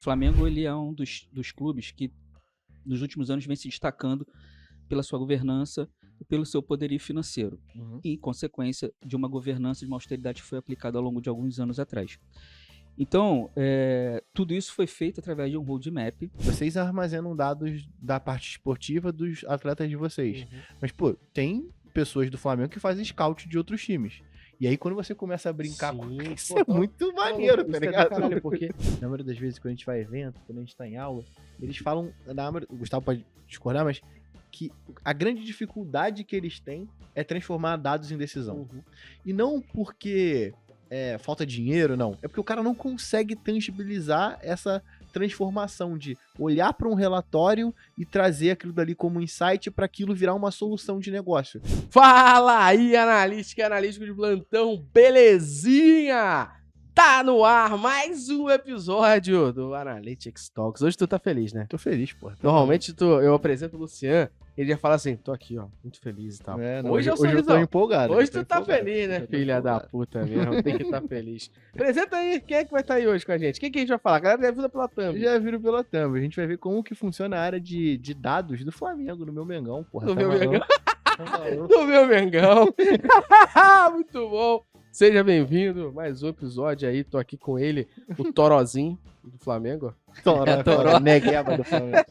O Flamengo ele é um dos clubes que nos últimos anos vem se destacando pela sua governança e pelo seu poderio financeiro. E, em consequência de uma governança de uma austeridade que foi aplicada ao longo de alguns anos atrás. Então, tudo isso foi feito através de um roadmap. Vocês armazenam dados da parte esportiva dos atletas de vocês. Mas, pô, tem pessoas do Flamengo que fazem scout de outros times. E aí, quando você começa a brincar com isso, é muito maneiro, tá ligado? Caralho, porque Na maioria das vezes, quando a gente vai a evento, quando a gente tá em aula, eles falam, o Gustavo pode discordar, mas que a grande dificuldade que eles têm é transformar dados em decisão. E não porque falta dinheiro, não. É porque o cara não consegue tangibilizar essa transformação de olhar para um relatório e trazer aquilo dali como insight para aquilo virar uma solução de negócio. Fala aí, analítica e analítico de plantão, belezinha? Tá no ar mais um episódio do Analytics Talks. Hoje tu tá feliz, né? Tô feliz, pô. Normalmente eu apresento o Lucian, ele já fala assim, tô aqui, ó, muito feliz e tal. Hoje eu tô empolgado. Hoje tu tá feliz, né, filha da puta mesmo, tem que estar feliz. Apresenta aí, quem é que vai estar aí hoje com a gente? Quem que a gente vai falar? A galera já viu pela thumb. Já viram pela thumb. A gente vai ver como que funciona a área de dados do Flamengo, do meu Mengão, porra. Do meu Mengão. Do meu Mengão. Muito bom. Seja bem-vindo, mais um episódio aí, tô aqui com ele, o Torozinho do Flamengo. Toró. Negueba do Flamengo.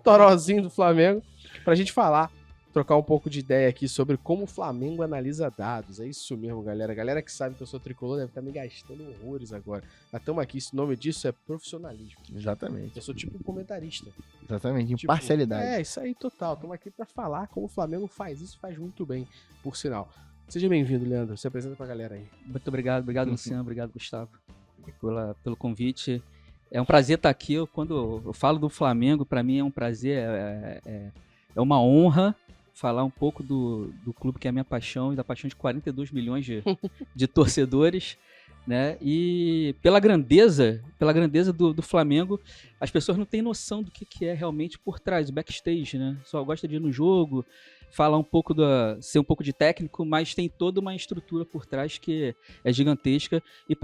Torozinho do Flamengo, pra gente falar, trocar um pouco de ideia aqui sobre como o Flamengo analisa dados. É isso mesmo, galera. A galera que sabe que eu sou tricolor deve estar me gastando horrores agora. Mas estamos aqui, o nome disso é profissionalismo. Exatamente. Eu sou tipo um comentarista. Exatamente, imparcialidade. É, isso aí, total. Estamos aqui pra falar como o Flamengo faz isso, faz muito bem, por sinal. Seja bem-vindo, Leandro. Se apresenta pra galera aí. Muito obrigado, Luciano, obrigado, Gustavo, pelo convite. É um prazer estar aqui. Quando eu falo do Flamengo, para mim é um prazer, é uma honra falar um pouco do clube que é a minha paixão e da paixão de 42 milhões de torcedores, né? E pela grandeza do Flamengo, as pessoas não têm noção do que é realmente por trás, o backstage, né? Só gosta de ir no jogo, falar um pouco ser um pouco de técnico, mas tem toda uma estrutura por trás que é gigantesca e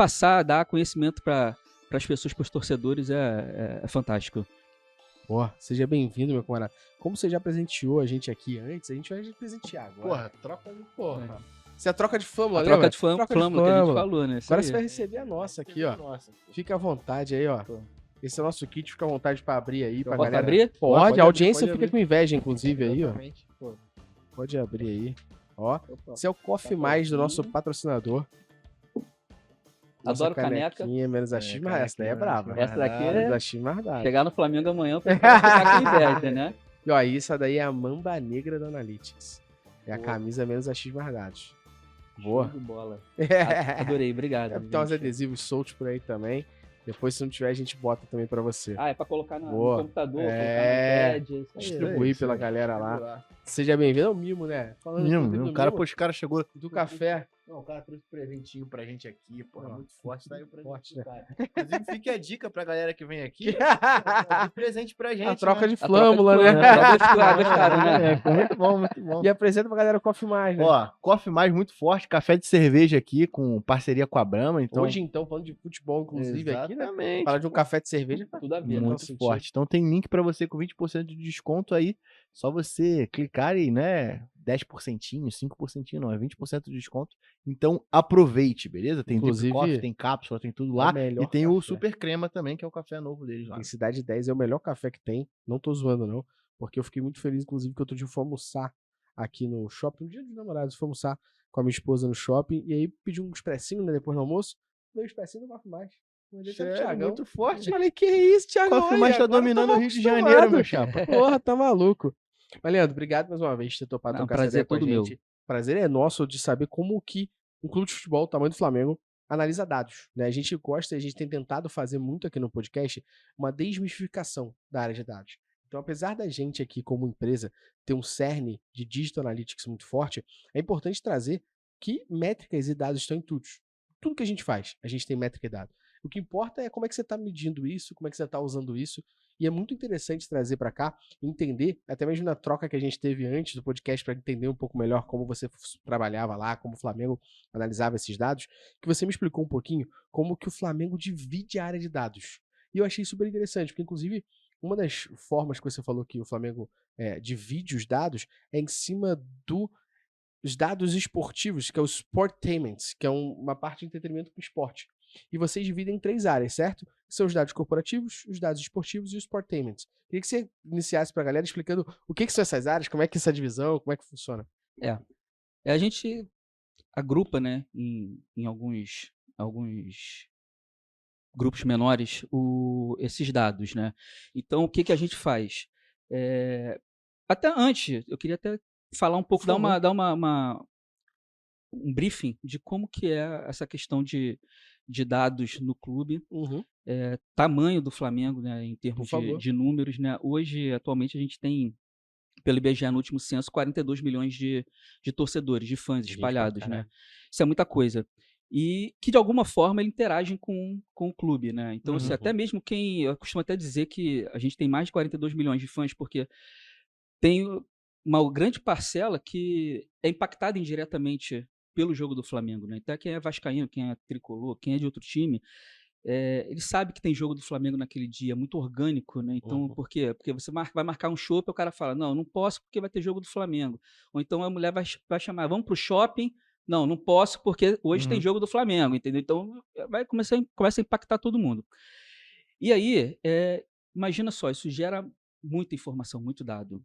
dar conhecimento para as pessoas, para os torcedores é fantástico. Boa, seja bem-vindo, meu camarada. Como você já presenteou a gente aqui antes, a gente vai presentear agora. Porra, troca de porra. Isso é a troca de flâmula, A lembra? troca de flâmula que a gente falou, né? Agora você vai receber a nossa aqui, ó. Nossa. Fica à vontade aí, ó. Esse é o nosso kit, fica à vontade pra abrir aí, pra Posso galera. abrir? Pode, a audiência pode fica abrir. com inveja, inclusive, aí, ó. Exatamente. Pô. Pode abrir aí. Ó, Opa. esse é o Coffee Mais do nosso patrocinador. Nossa Adoro caneca. canequinha, menos a X, mas essa daí é brava. Essa daqui Menos é a X mais dada. chegar no Flamengo amanhã pra ficar com inveja, né? E ó, isso daí é a mamba negra da Analytics. É a Boa. camisa menos a X mais dados. Boa. Show de bola. É. Adorei, obrigado. Tem uns gente. adesivos soltos por aí também. Depois, se não tiver, a gente bota também pra você. É pra colocar no Boa. computador, É. colocar no iPad. Isso aí. Distribuir pela galera lá. Seja bem-vindo ao Mimo, né? Falando inclusive do O cara, Mimo, pô, os caras chegou. do café. Não, o cara trouxe um presentinho pra gente aqui, porra, Ó, muito forte. Tá aí o presente forte, do né? cara. Inclusive, fica a dica pra galera que vem aqui. De presente pra gente. A troca né? de flâmula, né? Gostaram, né? Muito bom, muito bom. E apresenta pra galera o Coffee Mais, né? Ó, Coffee Mais muito forte, café de cerveja aqui, com parceria com a Brahma. Então, Hoje, então, falando de futebol, inclusive, aqui, né? Exatamente. Falar de um café de cerveja, Tudo a ver. Muito forte. Então tem link pra você com 20% de desconto aí. Só você clicar e, né, 10%, 5% não, é 20% de desconto. Então aproveite, beleza? Tem Inclusive, drip coffee, tem cápsula, tem tudo lá. o melhor E tem o café. super crema também, que é o café novo deles lá. Em Cidade 10 é o melhor café que tem. Não tô zoando, não. Porque eu fiquei muito feliz, inclusive, que outro dia eu fui almoçar aqui no shopping. Um dia dos namorados, eu fui almoçar com a minha esposa no shopping. E aí pedi um expressinho, né, depois do almoço. Meu expressinho não Coffee Mais. Sério, muito forte. Eu falei, que isso, Thiago? Coffee Mais tá Agora dominando eu o tô Rio de acostumado. Janeiro, meu chapa. Porra, tá maluco. Mas, Leandro, obrigado mais uma vez por ter topado Não, trocar essa prazer ideia com a é todo meu. gente. Prazer é nosso de saber como que um clube de futebol, o tamanho do Flamengo, analisa dados, né? A gente gosta, a gente tem tentado fazer muito aqui no podcast uma desmistificação da área de dados. Então, apesar da gente aqui como empresa ter um cerne de Digital Analytics muito forte, é importante trazer que métricas e dados estão em tudo. Tudo que a gente faz, a gente tem métrica e dado. O que importa é como é que você está medindo isso, como é que você está usando isso. E é muito interessante trazer para cá, entender, até mesmo na troca que a gente teve antes do podcast, para entender um pouco melhor como você trabalhava lá, como o Flamengo analisava esses dados, que você me explicou um pouquinho como que o Flamengo divide a área de dados. E eu achei super interessante, porque inclusive uma das formas que você falou que o Flamengo divide os dados é em cima dos dados esportivos, que é o Sportainment, que é uma parte de entretenimento com esporte. E vocês dividem em 3 áreas, certo? Que são os dados corporativos, os dados esportivos e o Sportainment. Queria que você iniciasse para a galera explicando o que são essas áreas, como é que é essa divisão, como é que funciona. A gente agrupa, né, em alguns grupos menores esses dados, né? Então, o que a gente faz? Até antes, eu queria até falar um pouco, dar um briefing de como que é essa questão de dados no clube, Uhum. tamanho do Flamengo, né, em termos de números, né? Hoje, atualmente, a gente tem, pelo IBGE no último censo, 42 milhões de torcedores, de fãs espalhados, né? Isso é muita coisa. E que, de alguma forma, eles interagem com o clube, né? Então, assim, até mesmo eu costumo até dizer que a gente tem mais de 42 milhões de fãs, porque tem uma grande parcela que é impactada indiretamente pelo jogo do Flamengo, né? Então, quem é vascaíno, quem é tricolor, quem é de outro time, ele sabe que tem jogo do Flamengo naquele dia, muito orgânico, né? Então, por quê? Porque você vai marcar um chopp e o cara fala, não posso porque vai ter jogo do Flamengo. Ou então a mulher vai chamar, vamos pro shopping, não posso porque hoje tem jogo do Flamengo, entendeu? Então, começa a impactar todo mundo. E aí, imagina só, isso gera muita informação, muito dado.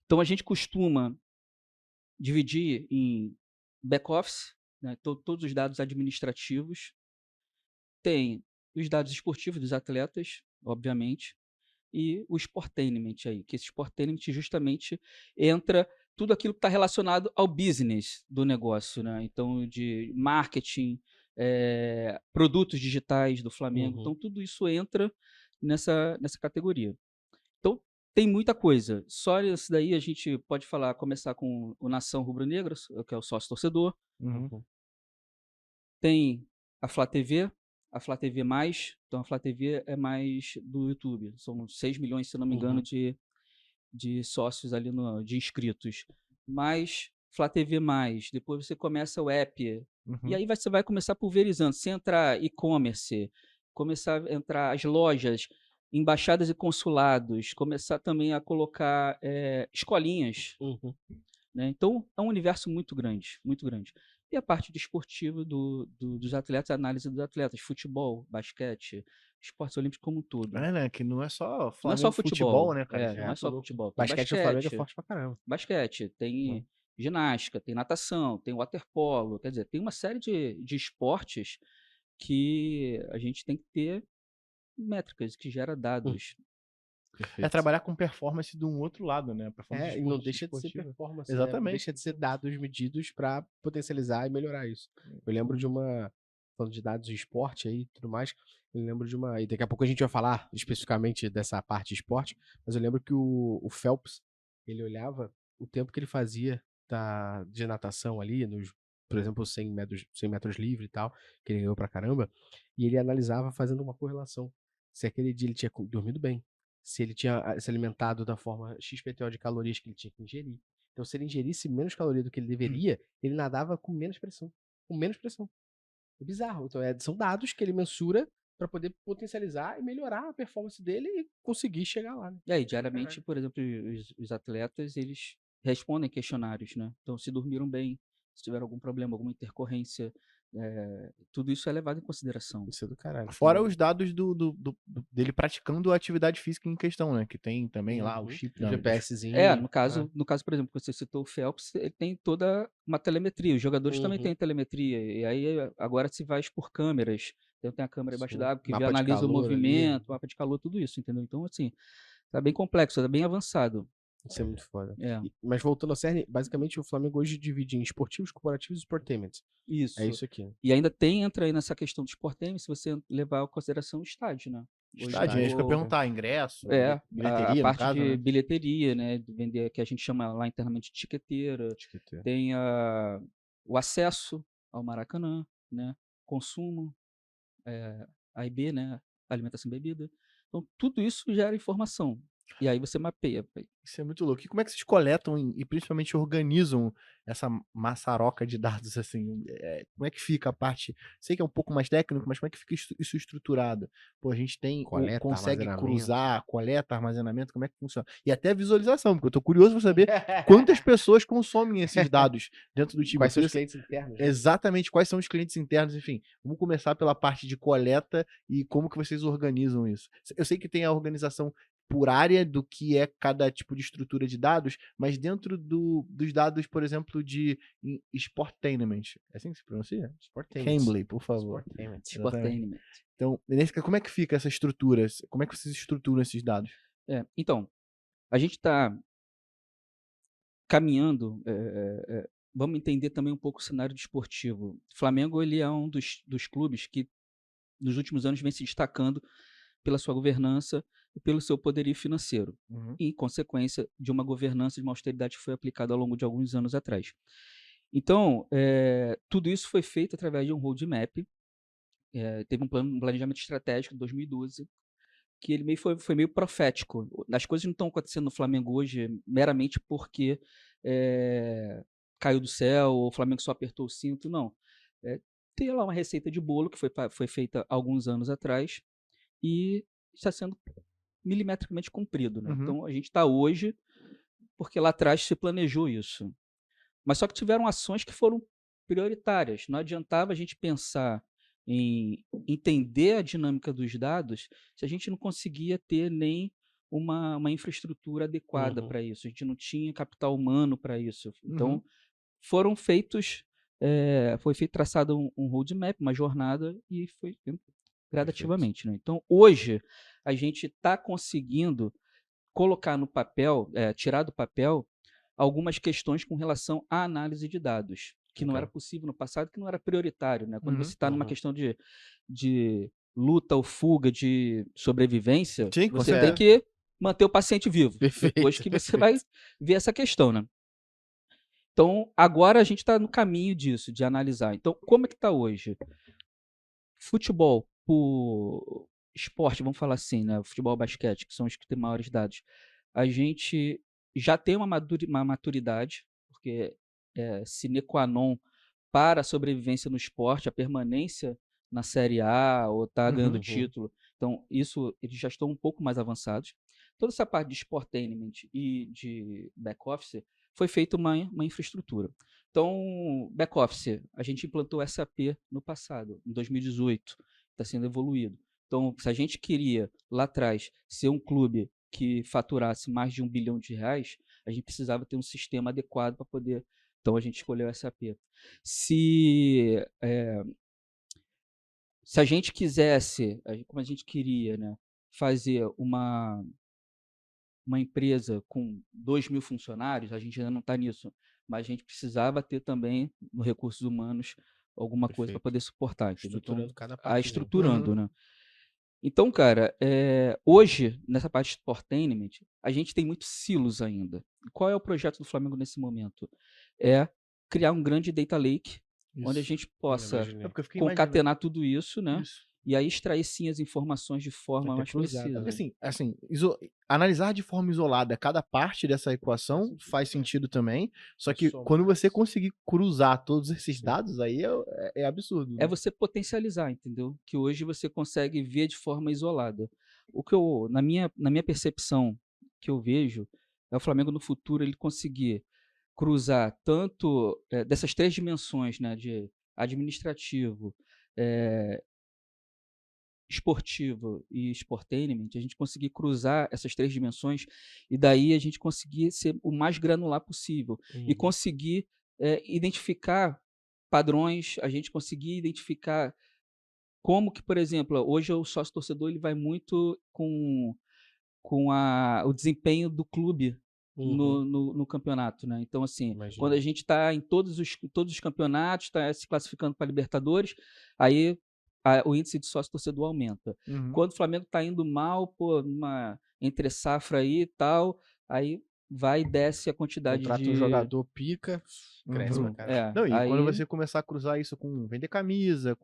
Então a gente costuma dividir em back-office, né, todos os dados administrativos, tem os dados esportivos dos atletas, obviamente, e o Sportainment aí, que esse Sportainment justamente entra tudo aquilo que está relacionado ao business do negócio, né? Então, de marketing, produtos digitais do Flamengo, então tudo isso entra nessa categoria. Então, tem muita coisa. Só isso daí a gente pode começar com o Nação Rubro-Negra, que é o sócio-torcedor. Tem a Flá TV, então a Flá TV é mais do YouTube. São 6 milhões, se não me engano, de sócios ali, de inscritos. Mais Flá TV+, depois você começa o app, e aí você vai começar pulverizando. Se entrar e-commerce, começar a entrar as lojas, embaixadas e consulados, começar também a colocar escolinhas. Né? Então, é um universo muito grande, muito grande. E a parte desportiva dos atletas, a análise dos atletas, futebol, basquete, esportes olímpicos como um todo. Né? Que não é só Não é só futebol, né, cara? não é só futebol. Tem Basquete do Flamengo é forte pra caramba. basquete, tem ginástica, tem natação, tem waterpolo, quer dizer, tem uma série de esportes que a gente tem que ter métricas, que gera dados. É trabalhar com performance de um outro lado, né? Performance E não deixa de ser performance, exatamente. Né? Não deixa de ser dados medidos para potencializar e melhorar isso. Eu lembro de falando de dados de esporte aí e tudo mais, eu lembro e daqui a pouco a gente vai falar especificamente dessa parte de esporte, mas eu lembro que o Phelps, ele olhava o tempo que ele fazia de natação ali, por exemplo, 100 metros livre e tal, que ele ganhou pra caramba, e ele analisava fazendo uma correlação. Se aquele dia ele tinha dormido bem, se ele tinha se alimentado da forma XPTO de calorias que ele tinha que ingerir. Então, se ele ingerisse menos caloria do que ele deveria, ele nadava com menos pressão. Com menos pressão. É bizarro. Então, são dados que ele mensura para poder potencializar e melhorar a performance dele e conseguir chegar lá. Né? E aí, diariamente, por exemplo, os atletas, eles respondem questionários, né? Então, se dormiram bem, se tiveram algum problema, alguma intercorrência, tudo isso é levado em consideração. Isso é do caralho. Fora os dados dele praticando a atividade física em questão, né? Que tem também lá o chip. O GPSzinho. No caso, por exemplo, que você citou o Phelps, ele tem toda uma telemetria. Os jogadores também têm telemetria. E aí, agora se vai por câmeras. Então, tem a câmera embaixo d'água que analisa o movimento, mapa de calor, tudo isso, entendeu? Então, assim, tá bem complexo, tá bem avançado. Isso é muito foda. É. Mas voltando ao cerne, basicamente o Flamengo hoje divide em esportivos, corporativos e sportainment. Isso. É isso aqui. E ainda entra aí nessa questão do sportainment, se você levar em consideração o estádio, né? Estádio, isso que eu ia perguntar, ingresso, bilheteria, a parte caso, de né? bilheteria, né? De vender, que a gente chama lá internamente de tiqueteira. Tem o acesso ao Maracanã, né? Consumo, A e B, né? Alimentação e bebida. Então, tudo isso gera informação. E aí você mapeia. Isso é muito louco. E como é que vocês coletam e principalmente organizam essa maçaroca de dados, assim? Como é que fica a parte... Sei que é um pouco mais técnico, mas como é que fica isso estruturado? Pô, a gente Coleta, consegue armazenamento. cruzar, coleta, armazenamento, como é que funciona? E até visualização, porque eu tô curioso pra saber quantas pessoas consomem esses dados dentro do time. Quais são Eu os queria clientes internos? Né? exatamente quais são os clientes internos, enfim. Vamos começar pela parte de coleta e como que vocês organizam isso. Eu sei que tem a organização por área do que é cada tipo de estrutura de dados, mas dentro dos dados, por exemplo, de Sportainment. É assim que se pronuncia? Cambly, por favor. Exatamente. Sportainment. Então, como é que fica essa estrutura? Como é que vocês estruturam esses dados? Então, a gente está caminhando, vamos entender também um pouco o cenário desportivo. O Flamengo ele é um dos clubes que nos últimos anos vem se destacando pela sua governança e pelo seu poderio financeiro, em consequência de uma governança de uma austeridade que foi aplicada ao longo de alguns anos atrás. Então, tudo isso foi feito através de um roadmap, teve um planejamento estratégico em 2012, que ele foi meio profético. As coisas não estão acontecendo no Flamengo hoje meramente porque caiu do céu, ou o Flamengo só apertou o cinto, não. Tem lá uma receita de bolo que foi feita há alguns anos atrás e está sendo milimetricamente cumprido. Né? Então, a gente está hoje porque lá atrás se planejou isso. Mas só que tiveram ações que foram prioritárias. Não adiantava a gente pensar em entender a dinâmica dos dados se a gente não conseguia ter nem uma infraestrutura adequada para isso. A gente não tinha capital humano para isso. Então, foram feitos, foi feito traçado um roadmap, uma jornada, e foi gradativamente. Né? Então, hoje, a gente está conseguindo colocar no papel, tirar do papel, algumas questões com relação à análise de dados, que não era possível no passado, que não era prioritário. Né? Quando você está numa questão de luta ou fuga, de sobrevivência, Sim, você tem que manter o paciente vivo. Depois que você vai ver essa questão. Né? Então, agora a gente está no caminho disso, de analisar. Então, como é que está hoje? Futebol, por esporte, vamos falar assim, né? Futebol e basquete, que são os que têm maiores dados. A gente já tem uma maturidade, porque é sine qua non para a sobrevivência no esporte, a permanência na Série A ou tá ganhando título. Então, isso eles já estão um pouco mais avançados. Toda essa parte de sportainment e de back-office foi feita uma infraestrutura. Então, back-office, a gente implantou SAP no passado, em 2018, está sendo evoluído. Então, se a gente queria, lá atrás, ser um clube que faturasse mais de R$ 1 bilhão, a gente precisava ter um sistema adequado para poder... Então, a gente escolheu o SAP. Se a gente quisesse, como a gente queria, né, fazer uma empresa com 2.000 funcionários, a gente ainda não está nisso, mas a gente precisava ter também, no recursos humanos, alguma coisa para poder suportar. Estruturando então, cada parte. estruturando, né? Então, cara, hoje, nessa parte de Sportainment, a gente tem muitos silos ainda. Qual é o projeto do Flamengo nesse momento? É criar um grande data lake, onde a gente possa concatenar tudo isso, né? E aí extrair sim as informações de forma mais precisa. Assim, analisar de forma isolada cada parte dessa equação faz sentido também, só que quando você conseguir cruzar todos esses dados, aí é absurdo. Né? É você potencializar, entendeu? Que hoje você consegue ver de forma isolada. O que eu, na minha percepção, que eu vejo, é o Flamengo no futuro ele conseguir cruzar tanto dessas três dimensões, né, de administrativo, esportivo e sportainment, a gente conseguir cruzar essas três dimensões e daí a gente conseguir ser o mais granular possível e conseguir identificar padrões, a gente conseguir identificar como que, por exemplo, hoje o sócio-torcedor ele vai muito com o desempenho do clube no campeonato, né? Então, assim, quando a gente está em todos os campeonatos, está se classificando para Libertadores, aí o índice de sócio-torcedor aumenta. Quando o Flamengo está indo mal, pô, numa entre safra aí e tal, aí vai e desce a quantidade Contrata um jogador pica, cresce pra caralho. Não, e aí... quando você começar a cruzar isso com vender camisa,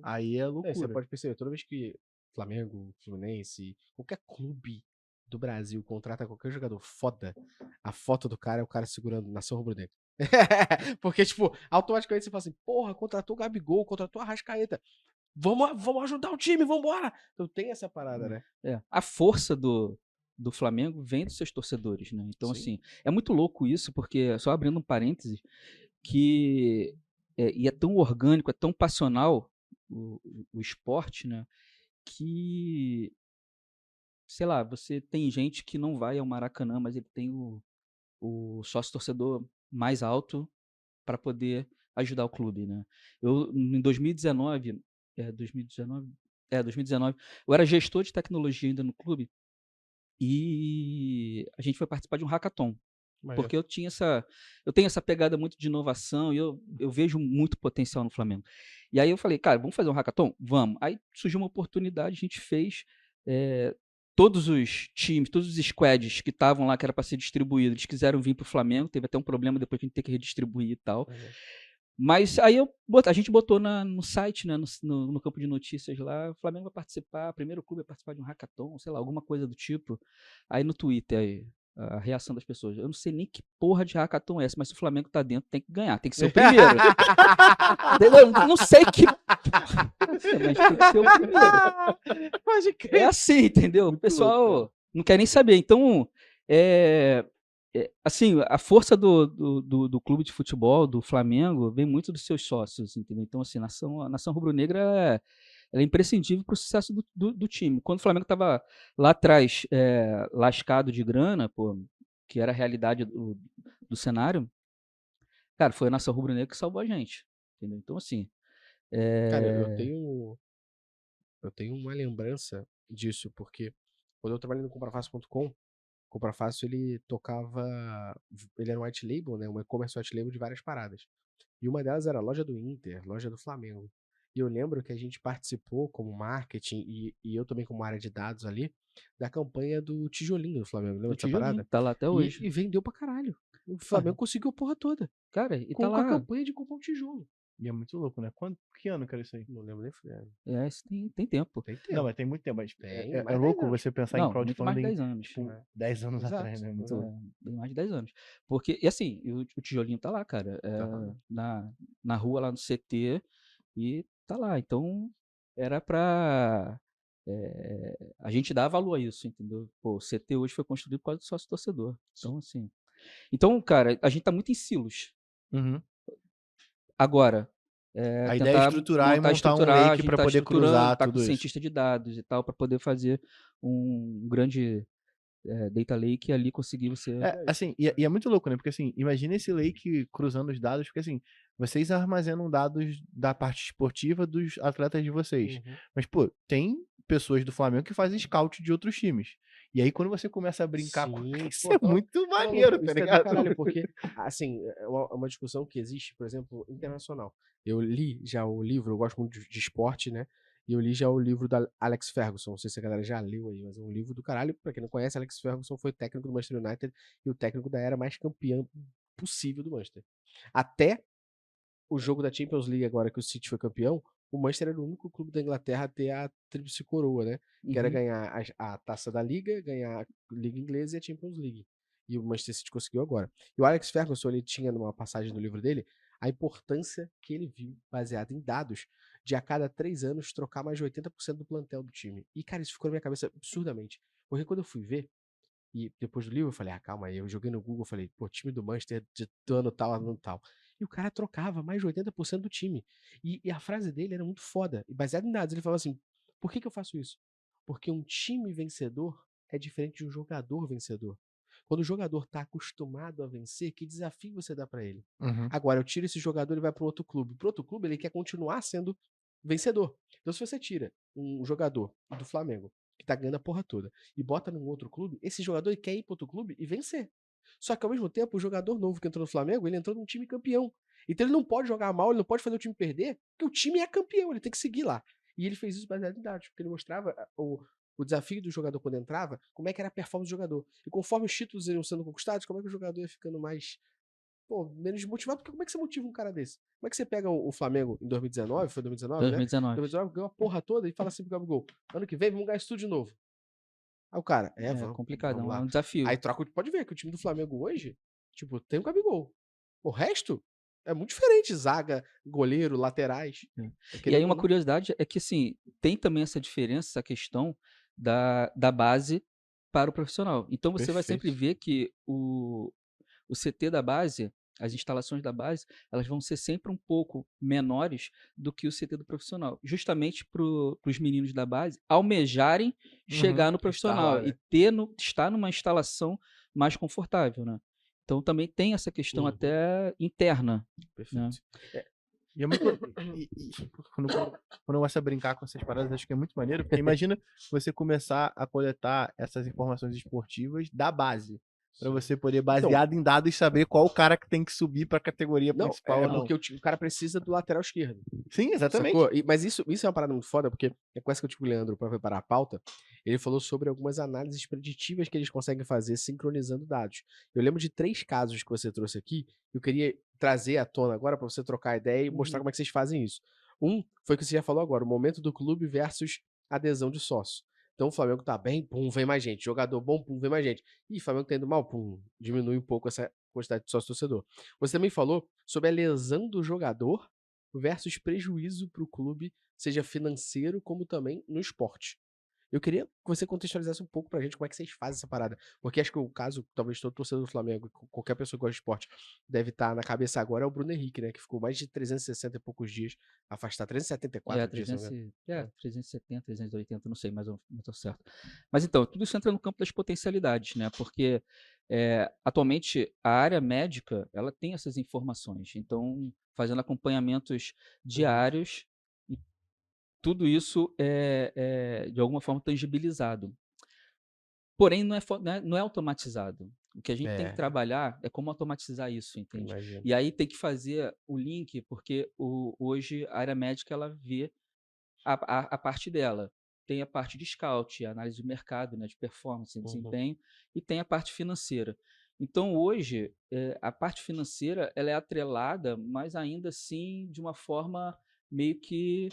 aí é loucura. Você pode perceber, toda vez que Flamengo, Fluminense, qualquer clube do Brasil contrata qualquer jogador foda, a foto do cara é o cara segurando Nação Rubro-Negra. Porque, tipo, automaticamente você fala assim, porra, contratou o Gabigol, contratou a Arrascaeta. Vamos ajudar o time, vambora! Então tem essa parada, né? A força do Flamengo vem dos seus torcedores, né? Então, Sim. assim, é muito louco isso, porque, só abrindo um parênteses, que e é tão orgânico, é tão passional o esporte, né? Que, sei lá, você tem gente que não vai ao Maracanã, mas ele tem o sócio torcedor mais alto para poder ajudar o clube, né? Eu, em 2019, 2019, eu era gestor de tecnologia ainda no clube e a gente foi participar de um hackathon. Maneiro. Porque eu tenho essa pegada muito de inovação e eu vejo muito potencial no Flamengo. E aí eu falei, cara, vamos fazer um hackathon? Vamos. Aí surgiu uma oportunidade, a gente fez todos os times, todos os squads que estavam lá, que era para ser distribuído, eles quiseram vir para o Flamengo, teve até um problema depois que a gente ter que redistribuir e tal. Mas aí a gente botou no site, né, no campo de notícias lá, o Flamengo vai participar, primeiro clube vai participar de um hackathon, sei lá, alguma coisa do tipo. Aí no Twitter, aí, a reação das pessoas. Eu não sei nem que porra de hackathon é essa, mas se o Flamengo tá dentro, tem que ganhar, tem que ser o primeiro. Entendeu? Não sei que porra, mas tem que ser o primeiro. Pode crer. É assim, entendeu? O pessoal não quer nem saber. Então, assim, a força do clube de futebol, do Flamengo, vem muito dos seus sócios, entendeu? Então, assim, a nação rubro-negra ela é imprescindível para o sucesso do time. Quando o Flamengo estava lá atrás, lascado de grana, pô, que era a realidade do cenário, cara, foi a nação rubro-negra que salvou a gente, entendeu? Então, assim... Cara, eu tenho uma lembrança disso, porque quando eu trabalhei no comprafácil.com, o Comprafácil ele ele era um white label, né, um e-commerce white label de várias paradas. E uma delas era a loja do Inter, loja do Flamengo. E eu lembro que a gente participou como marketing e eu também como área de dados ali, da campanha do tijolinho do Flamengo. Lembra O dessa tijolinho parada? tá lá até hoje. E vendeu pra caralho. O Flamengo conseguiu a porra toda. Cara, e Com tá a lá. campanha de comprar um tijolo. E é muito louco, né? Que ano que era isso aí? Não lembro nem fudendo. Isso tem tempo. Tem tempo. Não, mas tem muito tempo. Mas Tem, é mais de 10 louco anos. você pensar em Não, muito mais de crowdfunding 10 anos. tipo, 10 anos Exato. atrás, né? Muito louco. Bem mais de 10 anos. Porque, e assim, o tijolinho tá lá, cara. Na rua, lá no CT, e tá lá. Então, era pra a gente dar valor a isso, entendeu? Pô, o CT hoje foi construído por causa do sócio torcedor. Então, assim. Então, cara, a gente tá muito em silos. Uhum. Agora, A ideia é estruturar e montar um a lake gente para tá poder estruturando, cruzar tá com tudo isso. cientista de dados e tal, para poder fazer um grande data lake e ali conseguir você... Assim, e é muito louco, né? Porque assim, imagina esse lake cruzando os dados, porque assim, vocês armazenam dados da parte esportiva dos atletas de vocês. Uhum. Mas, pô, tem pessoas do Flamengo que fazem scout de outros times. E aí, quando você começa a brincar com isso, é muito maneiro, tá Isso ligado? É do caralho, porque, assim, é uma discussão que existe, por exemplo, internacional. Eu li já o livro, eu gosto muito de esporte, né? E eu li já o livro da Alex Ferguson. Não sei se a galera já leu aí, mas é um livro do caralho. Pra quem não conhece, Alex Ferguson foi técnico do Manchester United e o técnico da era mais campeã possível do Manchester. Até o jogo da Champions League, agora que o City foi campeão, o Manchester era o único clube da Inglaterra a ter a tríplice coroa, né? Que era ganhar a taça da Liga, ganhar a Liga Inglesa e a Champions League. E o Manchester City conseguiu agora. E o Alex Ferguson, ele tinha numa passagem do livro dele a importância que ele viu, baseado em dados, de a cada 3 anos trocar mais de 80% do plantel do time. E, cara, isso ficou na minha cabeça absurdamente. Porque quando eu fui ver, e depois do livro eu falei, calma aí, eu joguei no Google, falei, pô, time do Manchester de ano tal, ano tal. E o cara trocava mais de 80% do time. E a frase dele era muito foda. E baseado em dados, ele falava assim, por que eu faço isso? Porque um time vencedor é diferente de um jogador vencedor. Quando o jogador tá acostumado a vencer, que desafio você dá pra ele? Uhum. Agora, eu tiro esse jogador e vai para outro clube. Pro outro clube, ele quer continuar sendo vencedor. Então, se você tira um jogador do Flamengo, que tá ganhando a porra toda, e bota num outro clube, esse jogador ele quer ir pro outro clube e vencer. Só que ao mesmo tempo, o jogador novo que entrou no Flamengo, ele entrou num time campeão. Então ele não pode jogar mal, ele não pode fazer o time perder, porque o time é campeão, ele tem que seguir lá. E ele fez isso baseado em dados, porque ele mostrava o desafio do jogador quando entrava, como é que era a performance do jogador. E conforme os títulos iam sendo conquistados, como é que o jogador ia ficando mais, menos motivado, porque como é que você motiva um cara desse? Como é que você pega o Flamengo em 2019, foi 2019, né? 2019. 2019 ganhou a porra toda e fala assim pro Gabigol, ano que vem vamos ganhar isso tudo de novo. Aí o cara, É vamos complicado, é lá. um desafio. Aí troca, pode ver que o time do Flamengo hoje, tipo, tem o Gabigol. O resto é muito diferente, zaga, goleiro, laterais. E aí uma curiosidade é que, assim, tem também essa diferença, essa questão da base para o profissional. Então você vai sempre Perfeito. ver que o CT da base, as instalações da base, elas vão ser sempre um pouco menores do que o CT do profissional, justamente para os meninos da base almejarem chegar no Estar lá, profissional e né? estar numa instalação mais confortável, né? Então também tem essa questão até interna, né? Perfeito. E é muito. Quando eu começo a brincar com essas paradas, acho que é muito maneiro, porque imagina você começar a coletar essas informações esportivas da base. Pra você poder, baseado em dados, saber qual o cara que tem que subir pra categoria Não, principal ou não. porque o cara precisa do lateral esquerdo. Sim, exatamente. Sacou? Mas isso é uma parada muito foda, porque é com essa que eu tive com o Leandro pra preparar a pauta. Ele falou sobre algumas análises preditivas que eles conseguem fazer sincronizando dados. Eu lembro de 3 casos que você trouxe aqui, eu queria trazer à tona agora pra você trocar ideia e mostrar como é que vocês fazem isso. Um foi o que você já falou agora, o momento do clube versus adesão de sócio. Então o Flamengo tá bem, pum, vem mais gente. Jogador bom, pum, vem mais gente. Ih, o Flamengo tá indo mal, pum, diminui um pouco essa quantidade de sócio-torcedor. Você também falou sobre a lesão do jogador versus prejuízo para o clube, seja financeiro como também no esporte. Eu queria que você contextualizasse um pouco pra gente como é que vocês fazem essa parada. Porque acho que o caso, talvez todo torcedor do Flamengo, qualquer pessoa que gosta de esporte, deve estar na cabeça agora, é o Bruno Henrique, né? Que ficou mais de 360 e poucos dias afastado. 374 dias, não é? 370, 380, não sei, mas eu não estou certo. Mas então, tudo isso entra no campo das potencialidades, né? Porque atualmente a área médica ela tem essas informações. Então, fazendo acompanhamentos diários, e tudo isso é de alguma forma tangibilizado. Porém, não é automatizado. O que a gente tem que É, trabalhar é como automatizar isso, entende? imagino. E aí tem que fazer o link, porque hoje a área médica ela vê a parte dela. Tem a parte de scout, análise de mercado, né, de performance, desempenho, e tem a parte financeira. Então, hoje, a parte financeira ela é atrelada, mas ainda assim de uma forma meio que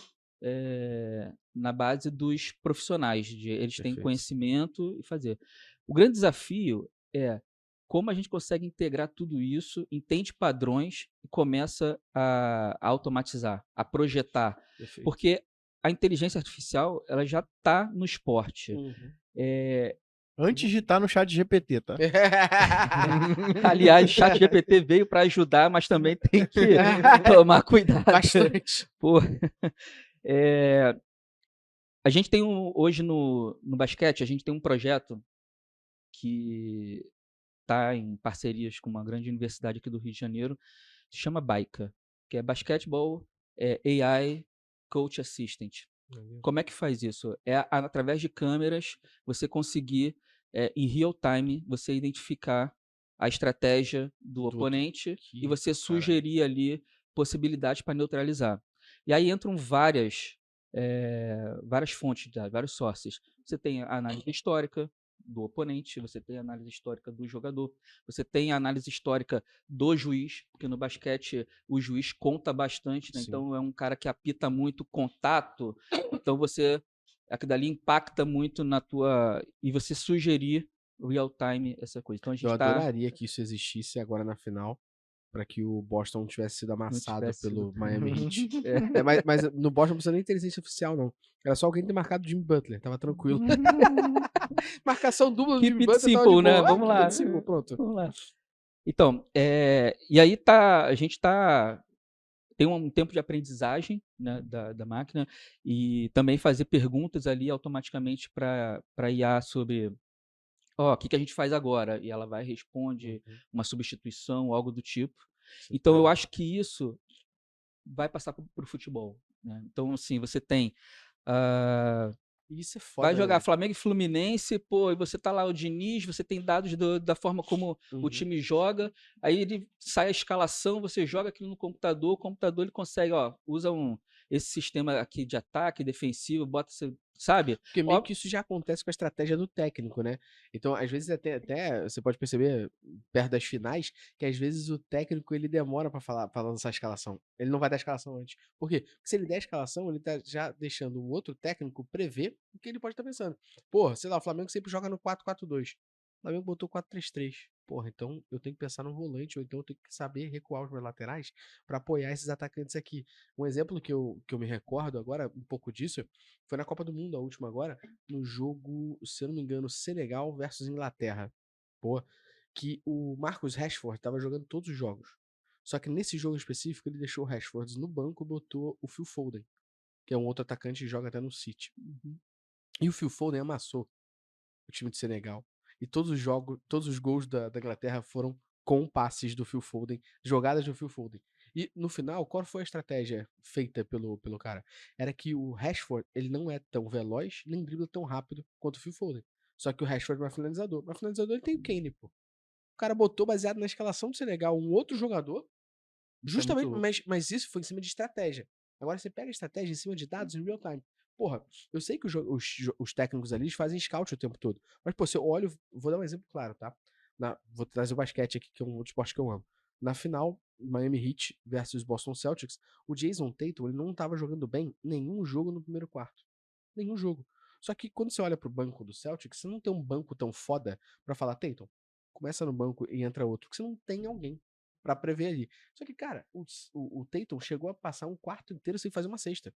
na base dos profissionais, eles têm Perfeito. conhecimento e fazer. O grande desafio é como a gente consegue integrar tudo isso, entende padrões e começa a automatizar, a projetar. Perfeito. Porque a inteligência artificial ela já está no esporte. Antes de estar no chat GPT, tá? Aliás, o chat GPT veio para ajudar, mas também tem que tomar cuidado. Bastante. Pô, a gente tem hoje no basquete, a gente tem um projeto que está em parcerias com uma grande universidade aqui do Rio de Janeiro, se chama BAICA, que é Basketball AI Coach Assistant. Como é que faz isso? Através de câmeras, você conseguir, em real time, você identificar a estratégia do oponente e você sugerir ali possibilidades para neutralizar. E aí entram várias fontes, vários sources. Você tem a análise histórica do oponente, você tem a análise histórica do jogador, você tem a análise histórica do juiz, porque no basquete o juiz conta bastante, né? Então é um cara que apita muito contato, então aquilo dali impacta muito na tua, e você sugerir real time essa coisa. Então a gente Eu adoraria que isso existisse agora na final, para que o Boston tivesse sido amassado pelo Miami Heat. Mas no Boston não precisa nem inteligência artificial, não. Era só alguém ter marcado Jimmy Butler, tava tranquilo. Marcação dupla do Keep Jimmy it Butler tava de simple, né? boa. Vamos lá. Simple, pronto. Vamos lá. Então, e aí a gente tem um tempo de aprendizagem, né, da máquina e também fazer perguntas ali automaticamente para IA sobre o que a gente faz agora? E ela vai e responde uma substituição, algo do tipo. Então, eu acho que isso vai passar para o futebol. Né? Então, assim, você tem... Isso é foda, vai jogar né? Flamengo e Fluminense, pô, e você tá lá o Diniz, você tem dados da forma como o time joga, aí ele sai a escalação, você joga aquilo no computador, o computador ele consegue, usa esse sistema aqui de ataque defensivo, bota sabe? Porque meio que isso já acontece com a estratégia do técnico, né? Então, às vezes, até você pode perceber, perto das finais, que às vezes o técnico ele demora pra lançar a escalação. Ele não vai dar a escalação antes. Por quê? Porque se ele der a escalação, ele tá já deixando o outro técnico prever o que ele pode estar pensando. Porra, sei lá, o Flamengo sempre joga no 4-4-2. O Flamengo botou 4-3-3. Porra, então eu tenho que pensar no volante, ou então eu tenho que saber recuar os meus laterais pra apoiar esses atacantes aqui. Um exemplo que eu me recordo agora, um pouco disso, foi na Copa do Mundo, a última agora, no jogo, se eu não me engano, Senegal versus Inglaterra. Pô, que o Marcus Rashford tava jogando todos os jogos. Só que nesse jogo específico, ele deixou o Rashford no banco e botou o Phil Foden, que é um outro atacante que joga até no City. E o Phil Foden amassou o time de Senegal. E todos os jogos, todos os gols da Inglaterra foram com passes do Phil Foden, jogadas do Phil Foden. E no final, qual foi a estratégia feita pelo cara? Era que o Rashford, ele não é tão veloz, nem dribla tão rápido quanto o Phil Foden. Só que o Rashford é um finalizador. Mas finalizador ele tem o Kane, pô. O cara botou, baseado na escalação do Senegal, um outro jogador, justamente, mas isso foi em cima de estratégia. Agora você pega a estratégia em cima de dados em real time. Porra, eu sei que os técnicos ali eles fazem scout o tempo todo. Mas, pô, se eu olho, vou dar um exemplo claro, tá? Vou trazer o basquete aqui, que é um outro esporte que eu amo. Na final, Miami Heat versus Boston Celtics, o Jason Tatum ele não estava jogando bem nenhum jogo no primeiro quarto. Nenhum jogo. Só que quando você olha pro banco do Celtics, você não tem um banco tão foda pra falar, Tatum, começa no banco e entra outro, porque você não tem alguém pra prever ali. Só que, cara, o Tatum chegou a passar um quarto inteiro sem fazer uma cesta.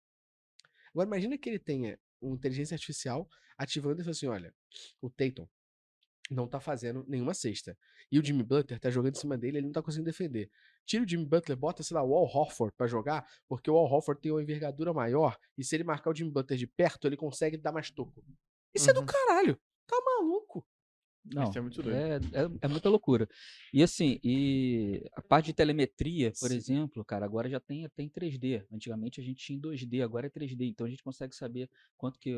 Agora imagina que ele tenha uma inteligência artificial ativando e falando assim, olha, o Tatum não tá fazendo nenhuma cesta. E o Jimmy Butler tá jogando em cima dele, ele não tá conseguindo defender. Tira o Jimmy Butler, bota, sei lá, o Al Horford pra jogar, porque o Al Horford tem uma envergadura maior, e se ele marcar o Jimmy Butler de perto, ele consegue dar mais toco. Isso é do caralho! Tá maluco? Não, Isso é muito doido. é muita loucura. E assim, a parte de telemetria, por exemplo, cara, agora já tem 3D. Antigamente a gente tinha em 2D, agora é 3D. Então a gente consegue saber quanto que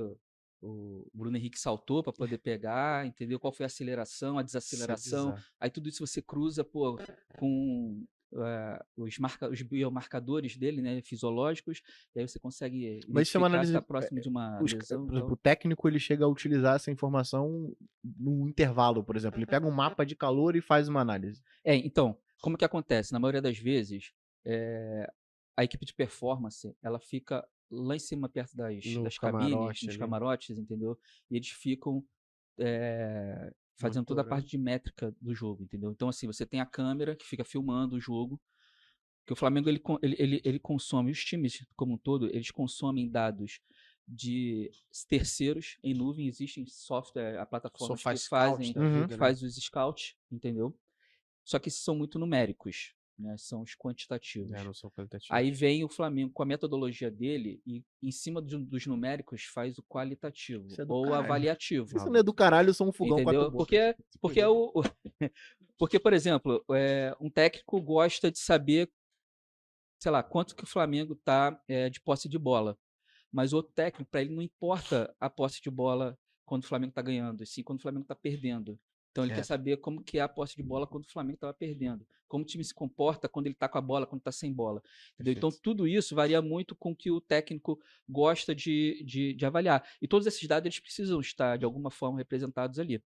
o Bruno Henrique saltou para poder pegar, entendeu? Qual foi a aceleração, a desaceleração. Aí tudo isso você cruza, pô, com os biomarcadores dele, né, fisiológicos, e aí você consegue Mas isso é uma identificar se análise. está próximo de uma lesão. Por exemplo, o técnico ele chega a utilizar essa informação num intervalo, por exemplo. Ele pega um mapa de calor e faz uma análise. Então, como que acontece? Na maioria das vezes, a equipe de performance, ela fica lá em cima, perto das cabines, nos camarotes, entendeu? E eles ficam fazendo toda a parte de métrica do jogo, entendeu? Então, assim, você tem a câmera que fica filmando o jogo, que o Flamengo, ele consome, os times como um todo, eles consomem dados de terceiros em nuvem, existem software, a plataforma que faz os scouts, entendeu? Só que esses são muito numéricos, né? São os quantitativos. Não são qualitativos. Aí vem o Flamengo com a metodologia dele e em cima dos numéricos faz o qualitativo ou avaliativo. Isso não é do caralho, eu sou um fogão entendeu? Porque, por exemplo, um técnico gosta de saber, sei lá, quanto que o Flamengo tá de posse de bola. Mas o técnico, para ele, não importa a posse de bola quando o Flamengo está ganhando, e sim quando o Flamengo está perdendo. Então ele quer saber como que é a posse de bola quando o Flamengo estava perdendo. Como o time se comporta quando ele está com a bola, quando está sem bola. Entendeu? Então tudo isso varia muito com o que o técnico gosta de avaliar. E todos esses dados eles precisam estar, de alguma forma, representados ali.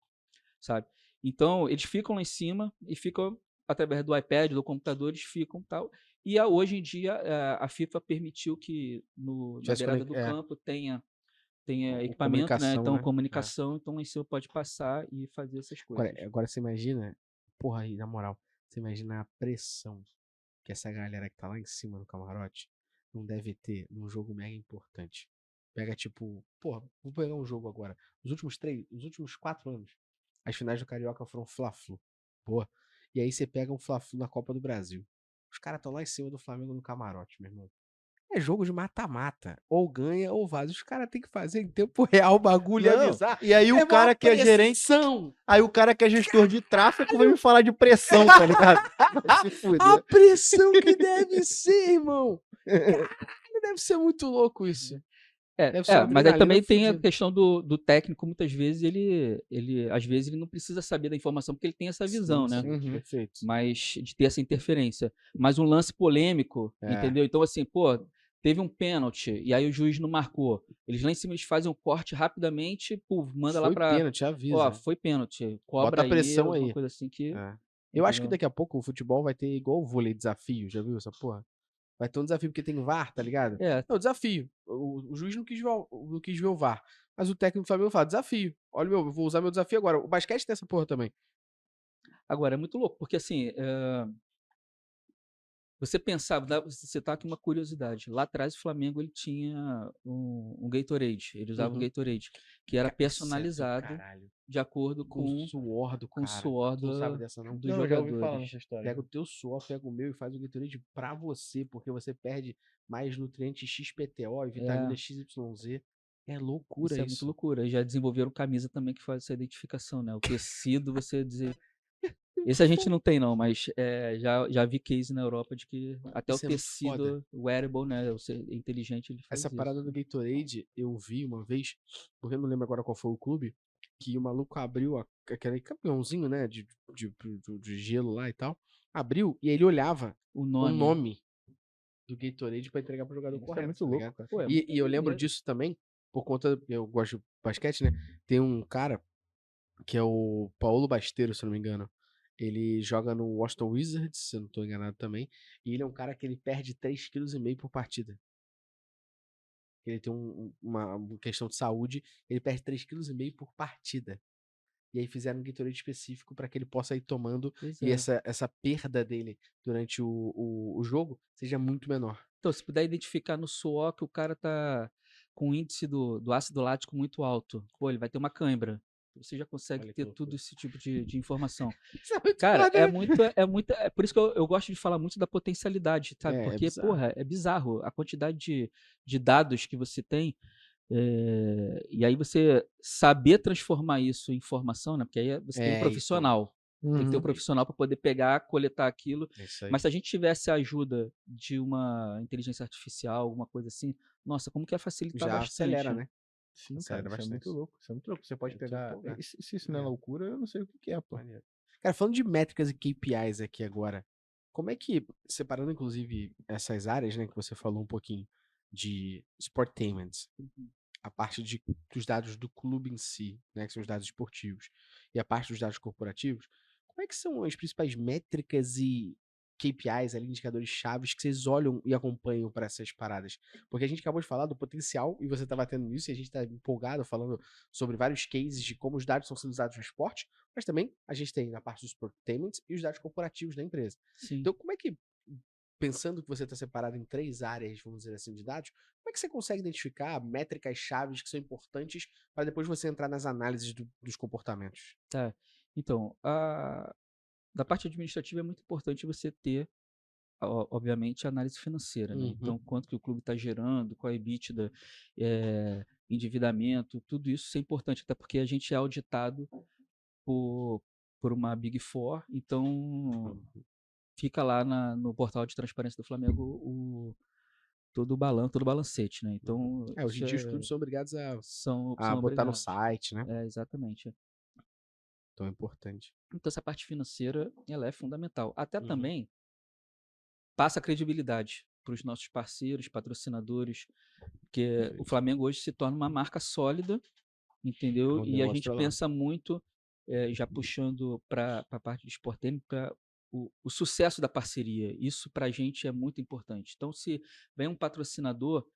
Sabe? Então eles ficam lá em cima e ficam, através do iPad, do computador, eles ficam tal. E hoje em dia a FIFA permitiu que na beirada do campo tenha equipamento, né? Então, comunicação, então em cima pode passar e fazer essas coisas. Agora você imagina, porra aí, na moral, você imagina a pressão que essa galera que tá lá em cima no camarote não deve ter num jogo mega importante. Pega tipo, porra, vou pegar um jogo agora. Os últimos 4 anos, as finais do Carioca foram Fla-Flu. Porra. E aí você pega um Fla-Flu na Copa do Brasil. Os caras estão lá em cima do Flamengo no camarote, meu irmão. É jogo de mata-mata. Ou ganha ou vaza. Os caras têm que fazer em tempo real o bagulho e avisar. E aí o cara que é gerente. Aí o cara que é gestor de tráfego vai me falar de pressão, tá ligado? Vai se fuder. A pressão que deve ser, irmão. Caralho, deve ser muito louco isso. Mas aí também tem a questão do técnico, muitas vezes às vezes ele não precisa saber da informação porque ele tem essa visão, né? Perfeito. Mas de ter essa interferência. Mas um lance polêmico, entendeu? Então assim, pô, teve um pênalti, e aí o juiz não marcou. Eles lá em cima eles fazem um corte rapidamente, pô, manda lá Foi pra. pênalti, Ó, avisa. foi pênalti. Bota Cobra a pressão alguma aí. coisa assim que. É. Eu acho que Entendeu? daqui a pouco o futebol vai ter igual o vôlei, desafio, já viu essa porra? Vai ter um desafio porque tem VAR, tá ligado? É, Não, desafio. O juiz não quis ver o VAR. Mas o técnico do Flamengo fala, desafio. Olha, eu vou usar meu desafio agora. O basquete tem essa porra também. agora é muito louco, porque assim, você pensava, você tá aqui uma curiosidade. Lá atrás o Flamengo ele tinha um Gatorade, ele usava o Uhum. Gatorade, que era Isso é do personalizado caralho. de acordo Com o com suor do com o cara. suor Tu não sabe dessa, não? dos Não, eu já ouvi falar jogadores. nessa história. Pega o teu suor, pega o meu e faz o Gatorade pra você, porque você perde mais nutrientes XPTO e vitamina É, XYZ. É loucura isso é muito isso. loucura. E já desenvolveram camisa também que faz essa identificação, né? O tecido, você dizer. Esse a gente não tem, não, mas já vi case na Europa de que até o Isso é muito foda. tecido wearable, né? O inteligente, ele faz Essa isso. parada do Gatorade eu vi uma vez, porque eu não lembro agora qual foi o clube, que o maluco abriu aquele caminhãozinho, né, de gelo lá e tal. Abriu e ele olhava O o nome. nome do Gatorade pra entregar pro jogador Isso é correto. muito tá louco, ligado? cara. Pô, é E muito eu lembro maneiro. disso também, por conta, eu gosto de basquete, né? Tem um cara que é o Paulo Basteiro, se eu não me engano. Ele joga no Washington Wizards, se eu não tô enganado também. E ele é um cara que ele perde 3,5 kg por partida. Ele tem uma questão de saúde, ele perde 3,5 kg por partida. E aí fizeram um Gatorade específico para que ele possa ir tomando Pois e é. essa perda dele durante o jogo seja muito menor. Então, se puder identificar no suor que o cara tá com o índice do ácido lático muito alto, pô, ele vai ter uma cãibra. Você já consegue Olha que ter loucura. tudo esse tipo de informação. Isso é muito Cara, foda, né? é por isso que eu gosto de falar muito da potencialidade, sabe? É Porque, bizarro. porra, é bizarro a quantidade de dados que você tem. E aí você saber transformar isso em informação, né? Porque aí você tem um É, então. profissional. Tem que ter um Uhum. profissional para poder pegar, coletar aquilo. É isso aí. Mas se a gente tivesse a ajuda de uma inteligência artificial, alguma coisa assim, nossa, como que ia facilitar Já bastante. acelera, né? Sim, Acelera cara, isso é muito bastante. louco. Isso é muito louco. Você pode Eu tô pegar. empolgado. Se isso não é É. loucura, eu não sei o que é, pô. Maneiro. Cara, falando de métricas e KPIs aqui agora, como é que, separando inclusive essas áreas, né, que você falou um pouquinho de Sportainment, a parte dos dados do clube em si, né, que são os dados esportivos, e a parte dos dados corporativos, como é que são as principais métricas e KPIs, ali, indicadores chaves que vocês olham e acompanham para essas paradas? Porque a gente acabou de falar do potencial e você está batendo nisso e a gente está empolgado falando sobre vários cases de como os dados são sendo usados no esporte, mas também a gente tem na parte dos Sportainment e os dados corporativos da empresa. Sim. Então, como é que, pensando que você está separado em 3 áreas, vamos dizer assim, de dados, como é que você consegue identificar métricas chaves que são importantes para depois você entrar nas análises dos comportamentos? Tá. Então, da parte administrativa é muito importante você ter, obviamente, a análise financeira, né? Uhum. Então, quanto que o clube está gerando, qual é a EBITDA, endividamento, tudo isso é importante, até porque a gente é auditado por uma Big Four, então fica lá no portal de transparência do Flamengo todo o balancete, né? Então, Hoje em isso dia os clubes são obrigados a são botar no obrigados. site, né? Exatamente. Então é importante. Então, essa parte financeira, ela é fundamental. Até Uhum. também passa credibilidade para os nossos parceiros, patrocinadores, porque o Perfeito. Flamengo hoje se torna uma marca sólida, entendeu? Não E a gente demonstra lá. pensa muito, já puxando para a parte de esporte, para o sucesso da parceria. Isso para a gente é muito importante. Então, se vem um patrocinador,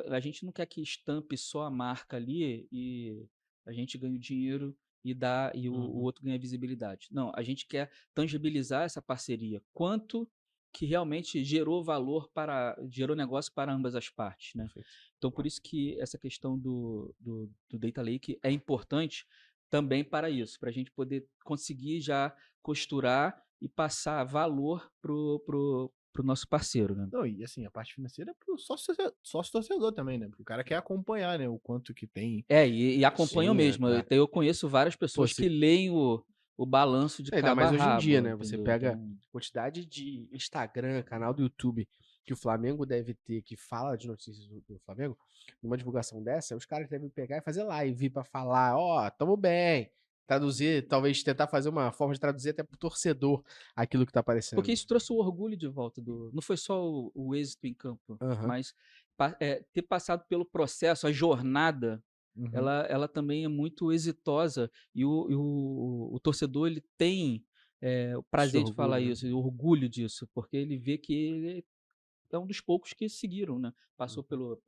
a gente não quer que estampe só a marca ali e a gente ganha o dinheiro e o Uhum. outro ganha visibilidade. Não, a gente quer tangibilizar essa parceria. Quanto que realmente gerou negócio para ambas as partes, né? Perfeito. Então, por isso que essa questão do Data Lake é importante também para isso, para a gente poder conseguir já costurar e passar valor pro nosso parceiro, né? Não, e assim, a parte financeira é pro sócio torcedor também, né? Porque o cara quer acompanhar, né? O quanto que tem. E acompanham Sim, mesmo. cara. Eu conheço várias pessoas que leem o balanço de Ainda cabo mais a hoje em rabo, dia, né? Você entendeu? pega Então, quantidade de Instagram, canal do YouTube que o Flamengo deve ter, que fala de notícias do Flamengo, numa divulgação dessa, os caras devem pegar e fazer live pra falar, tamo bem. Traduzir, talvez tentar fazer uma forma de traduzir até pro torcedor aquilo que tá aparecendo. porque isso trouxe o orgulho de volta não foi só o êxito em campo, Aham. mas ter passado pelo processo, a jornada, Uhum. ela também é muito exitosa e o torcedor ele tem o prazer de falar orgulho, né? isso, o orgulho disso, porque ele vê que ele é um dos poucos que seguiram, né? Passou pelo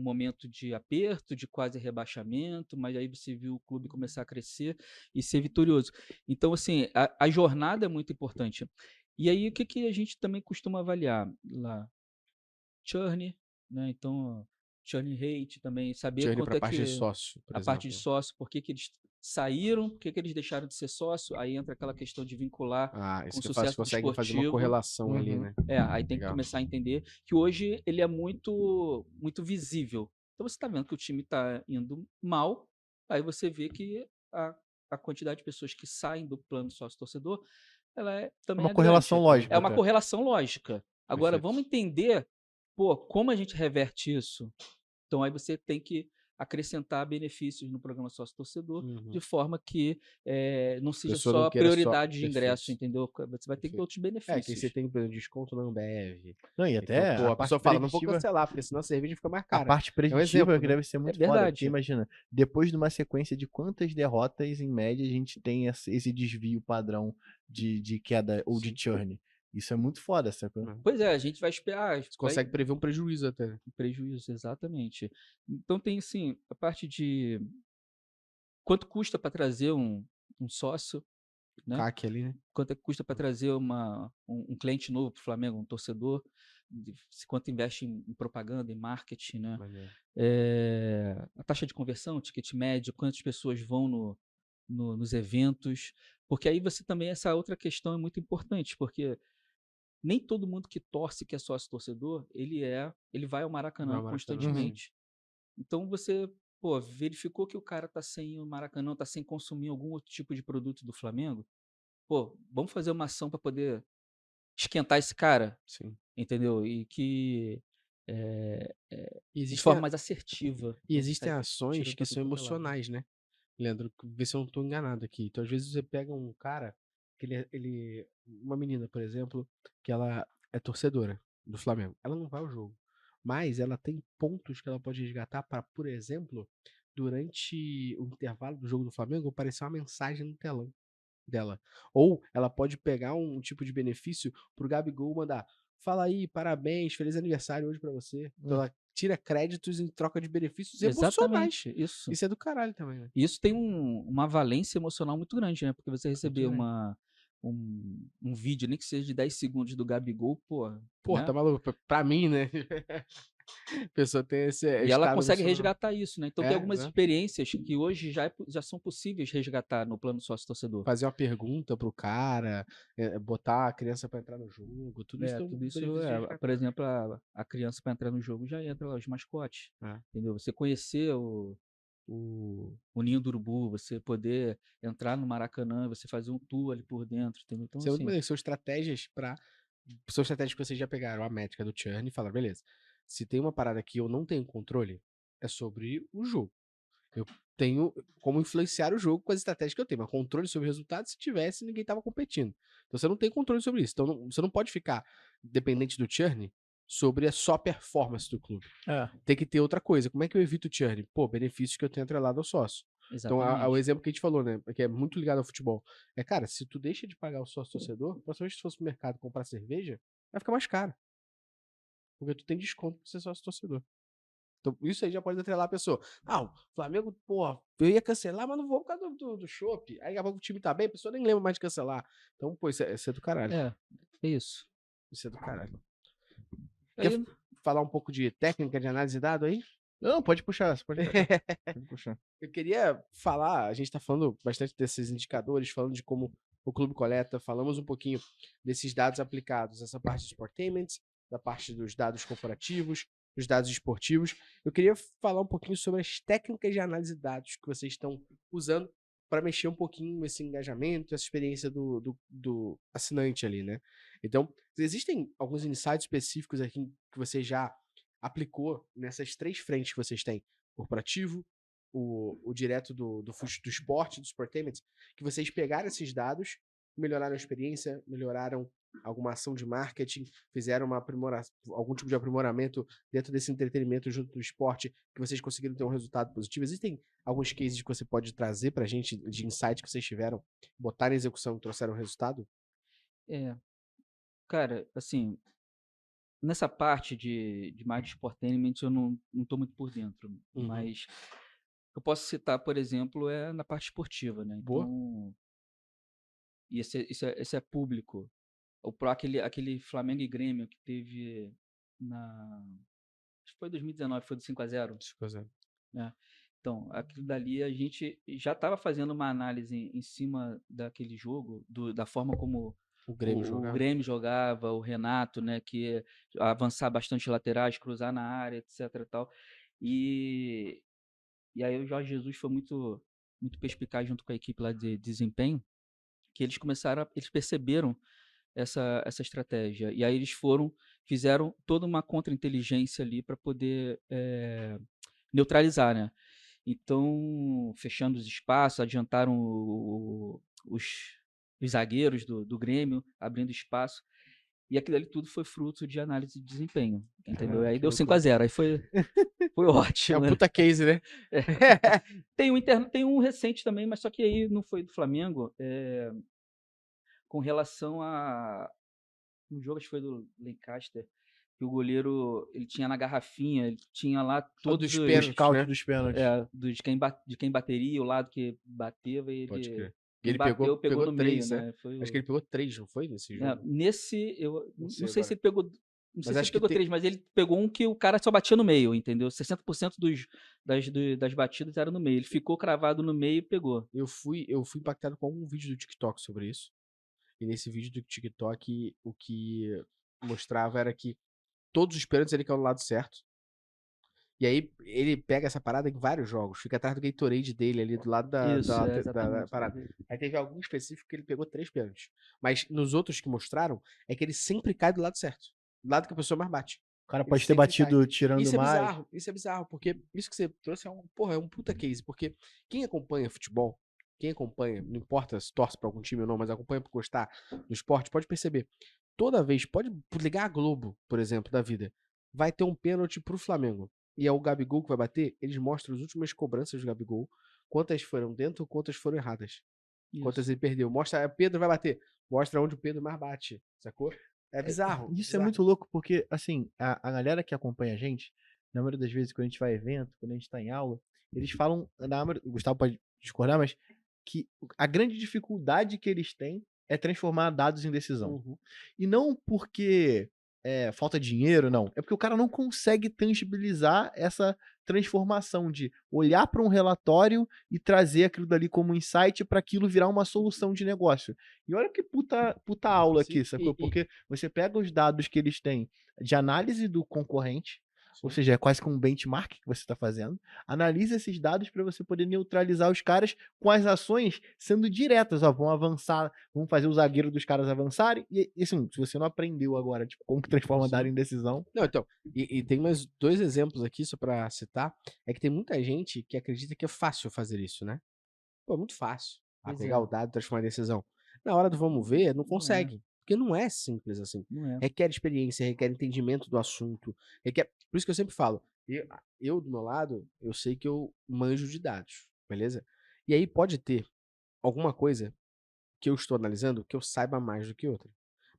momento de aperto, de quase rebaixamento, mas aí você viu o clube começar a crescer e ser vitorioso. Então, assim, a jornada é muito importante. E aí, o que, que a gente também costuma avaliar lá? Churn, né? Então, churn rate também, saber Journey quanto pra é parte de que sócio, por a parte de exemplo. sócio, por que, que eles saíram, por que, que eles deixaram de ser sócio, aí entra aquela questão de vincular Ah, com isso o que eu faço, sucesso conseguem fazer uma desportivo. correlação ali, Uhum. né? Aí tem que Legal. começar a entender que hoje ele é muito, muito visível. Então você está vendo que o time está indo mal, aí você vê que a quantidade de pessoas que saem do plano sócio-torcedor, É também uma é correlação grande. É lógica uma até. correlação lógica. Agora, Perfeito. vamos entender, pô, como a gente reverte isso? Então aí você tem que acrescentar benefícios no programa sócio-torcedor, Uhum. de forma que não A seja pessoa não só queira só. prioridade de ingresso, Perfeito. entendeu? Você vai ter que ter Perfeito. outros Que aí benefícios. você tem, por exemplo, desconto na Ambev. Não, e Então, até pô, a pessoa fala, não vou preditiva, cancelar, porque senão a cerveja fica mais a cara. parte É um preditiva exemplo, que né? deve ser É muito foda. Porque verdade. imagina, depois de uma sequência de quantas derrotas, em média, a gente tem esse desvio padrão de queda ou de Sim. churn. Isso é muito foda, sacou? Pois é, a gente vai esperar, Você consegue prever um prejuízo até. Né? prejuízo, exatamente. Então tem assim, a parte de quanto custa para trazer um sócio, né? CAC ali, né? Quanto é que custa para trazer um cliente novo para o Flamengo, um torcedor, quanto investe em propaganda, em marketing, né? Maneiro. A taxa de conversão, ticket médio, quantas pessoas vão nos eventos, porque aí você também, essa outra questão é muito importante, porque nem todo mundo que torce, que é sócio torcedor, ele vai ao Vai Maracanã ao Maracanã, sim. constantemente. Então você, pô, verificou que o cara tá sem o Maracanã, tá sem consumir algum outro tipo de produto do Flamengo, pô, vamos fazer uma ação para poder esquentar esse cara, Sim. entendeu? E que E de existem, forma mais assertiva. e Não existem sai ações tirando que pra tudo são quanto é lado. emocionais, né? Leandro, vê se eu não tô enganado aqui. Então, às vezes, você pega um cara, que uma menina, por exemplo, que ela é torcedora do Flamengo. Ela não vai ao jogo, mas ela tem pontos que ela pode resgatar para, por exemplo, durante o intervalo do jogo do Flamengo, aparecer uma mensagem no telão dela. Ou ela pode pegar um tipo de benefício pro Gabigol mandar: fala aí, parabéns, feliz aniversário hoje pra você. Então ela tira créditos em troca de benefícios emocionais. Exatamente, isso. Isso é do caralho também, né? E isso tem uma valência emocional muito grande, né? Porque você Muito receber grande. um vídeo, nem que seja de 10 segundos do Gabigol, pô, Pô, né? tá maluco? Pra mim, né? A pessoa tem esse E ela estado consegue emocional. resgatar isso, né? Então tem É, algumas exato. experiências que hoje já são possíveis resgatar no plano sócio-torcedor. Fazer uma pergunta pro cara, botar a criança pra entrar no jogo, tudo isso tem um Tudo isso benefício de por resgatar. exemplo, a criança para entrar no jogo já entra lá, os mascotes, É. entendeu? Você conhecer o Ninho do Urubu, você poder entrar no Maracanã, você fazer um tour ali por dentro, entendeu? Então, Isso é muito assim, maneiro. São estratégias que vocês já pegaram a métrica do churn e falaram, beleza, se tem uma parada que eu não tenho controle, é sobre o jogo. Eu tenho como influenciar o jogo com as estratégias que eu tenho, mas controle sobre o resultado, se tivesse, ninguém tava competindo. Então você não tem controle sobre isso. Então você não pode ficar dependente do churn sobre a só performance do clube. É. Tem que ter outra coisa. Como é que eu evito o churn? Pô, benefícios que eu tenho atrelado ao sócio. Então, o exatamente. exemplo que a gente falou, né? Que é muito ligado ao futebol. Cara, se tu deixa de pagar o sócio torcedor, principalmente se fosse pro mercado comprar cerveja, vai ficar mais caro. Porque tu tem desconto pra ser sócio torcedor. Então, isso aí já pode atrelar a pessoa. Ah, o Flamengo, porra, eu ia cancelar, mas não vou por causa do chopp. Aí daqui a pouco o time tá bem, a pessoa nem lembra mais de cancelar. Então, pô, isso é do caralho. É isso. Isso é do caralho. Aí, Quer falar um pouco de técnica de análise de dado aí? Não, pode puxar, você pode puxar. Pode puxar. Eu queria falar, a gente tá falando bastante desses indicadores, falando de como o clube coleta, falamos um pouquinho desses dados aplicados, essa parte dos Sportainments, da parte dos dados corporativos, dos dados esportivos. Eu queria falar um pouquinho sobre as técnicas de análise de dados que vocês estão usando para mexer um pouquinho esse engajamento, essa experiência do assinante ali, né? Então, existem alguns insights específicos aqui que você já aplicou nessas três frentes que vocês têm: corporativo, o direto do esporte, do Sportainment, que vocês pegaram esses dados, melhoraram a experiência, melhoraram alguma ação de marketing, fizeram algum tipo de aprimoramento dentro desse entretenimento junto do esporte, que vocês conseguiram ter um resultado positivo? Existem alguns cases que você pode trazer pra gente de insight que vocês tiveram, botaram em execução e trouxeram resultado? É, cara, assim, nessa parte de mais de sportainment eu não tô muito por dentro, Uhum. mas eu posso citar, por exemplo, na parte esportiva, né? Boa. Então, e esse é público. Aquele Flamengo e Grêmio que teve acho que foi 2019, foi do 5-0, né? Então, aquilo dali a gente já estava fazendo uma análise em cima daquele jogo, da forma como O Grêmio o jogava. Grêmio jogava, o Renato, né, que avançar bastante laterais, cruzar na área, etc e tal. E aí o Jorge Jesus foi muito muito perspicaz junto com a equipe lá de desempenho, que eles perceberam essa estratégia. E aí eles fizeram toda uma contra-inteligência ali para poder neutralizar, né? Então, fechando os espaços, adiantaram os zagueiros do Grêmio, abrindo espaço. E aquilo ali tudo foi fruto de análise de desempenho, entendeu? Aí Que deu loucura. 5-0, aí foi É ótimo, um né? puta case, né? Tem um recente também, mas só que aí não foi do Flamengo, com relação a um jogo, acho que foi do Lancaster, que o goleiro, ele tinha na garrafinha, ele tinha lá todos dos O pênaltis, scout né? dos pênaltis. de quem bateria, o lado que bateva, e Pode ele crer. E quem ele bateu pegou no meio, 3, né? né? Foi Acho que ele pegou 3, não foi, nesse jogo? nesse, eu Não não sei sei agora. se ele pegou. Não sei Mas se acho ele que pegou tem- 3, mas ele pegou um que o cara só batia no meio, entendeu? 60% das batidas era no meio. Ele ficou cravado no meio e pegou. Eu fui impactado com algum vídeo do TikTok sobre isso. E nesse vídeo do TikTok, o que mostrava era que todos os pênaltis ele caiu do lado certo. E aí ele pega essa parada em vários jogos. Fica atrás do Gatorade dele ali, do lado Isso, da exatamente. parada. Aí teve algum específico que ele pegou 3 pênaltis. Mas nos outros que mostraram, é que ele sempre cai do lado certo. Do lado que a pessoa mais bate. O cara Ele pode ter sempre batido tirando Isso é mais. bizarro, porque isso que você trouxe é um puta case, porque quem acompanha futebol, quem acompanha, não importa se torce pra algum time ou não, mas acompanha por gostar do esporte, pode perceber, toda vez, pode ligar a Globo, por exemplo, da vida, vai ter um pênalti pro Flamengo, e é o Gabigol que vai bater, eles mostram as últimas cobranças do Gabigol, quantas foram dentro, quantas foram erradas, quantas Isso. ele perdeu, mostra, Pedro vai bater, mostra onde o Pedro mais bate, sacou? É bizarro. Isso é bizarro. muito louco, porque, assim, a galera que acompanha a gente, na maioria das vezes, quando a gente vai a evento, quando a gente tá em aula, eles falam, o Gustavo pode discordar, mas que a grande dificuldade que eles têm é transformar dados em decisão. Uhum. E não porque falta dinheiro, não. É porque o cara não consegue tangibilizar essa transformação de olhar para um relatório e trazer aquilo dali como insight para aquilo virar uma solução de negócio. E olha que puta aula aqui, Sim, sacou? Porque você pega os dados que eles têm de análise do concorrente, ou Sim. seja, é quase que um benchmark que você está fazendo. Analisa esses dados para você poder neutralizar os caras com as ações sendo diretas. Ó, vão avançar, vão fazer o zagueiro dos caras avançarem. E assim, se você não aprendeu agora, tipo, como que transforma dado em decisão. Não, então, e tem mais 2 exemplos aqui, só pra citar, é que tem muita gente que acredita que é fácil fazer isso, né? Pô, é muito fácil. Pois Pegar é. o dado e transformar em decisão. Na hora do vamos ver, não Não é. consegue. Porque não é simples assim. Não é. Requer experiência, requer entendimento do assunto. Por isso que eu sempre falo, eu do meu lado, eu sei que eu manjo de dados, beleza? E aí pode ter alguma coisa que eu estou analisando que eu saiba mais do que outra.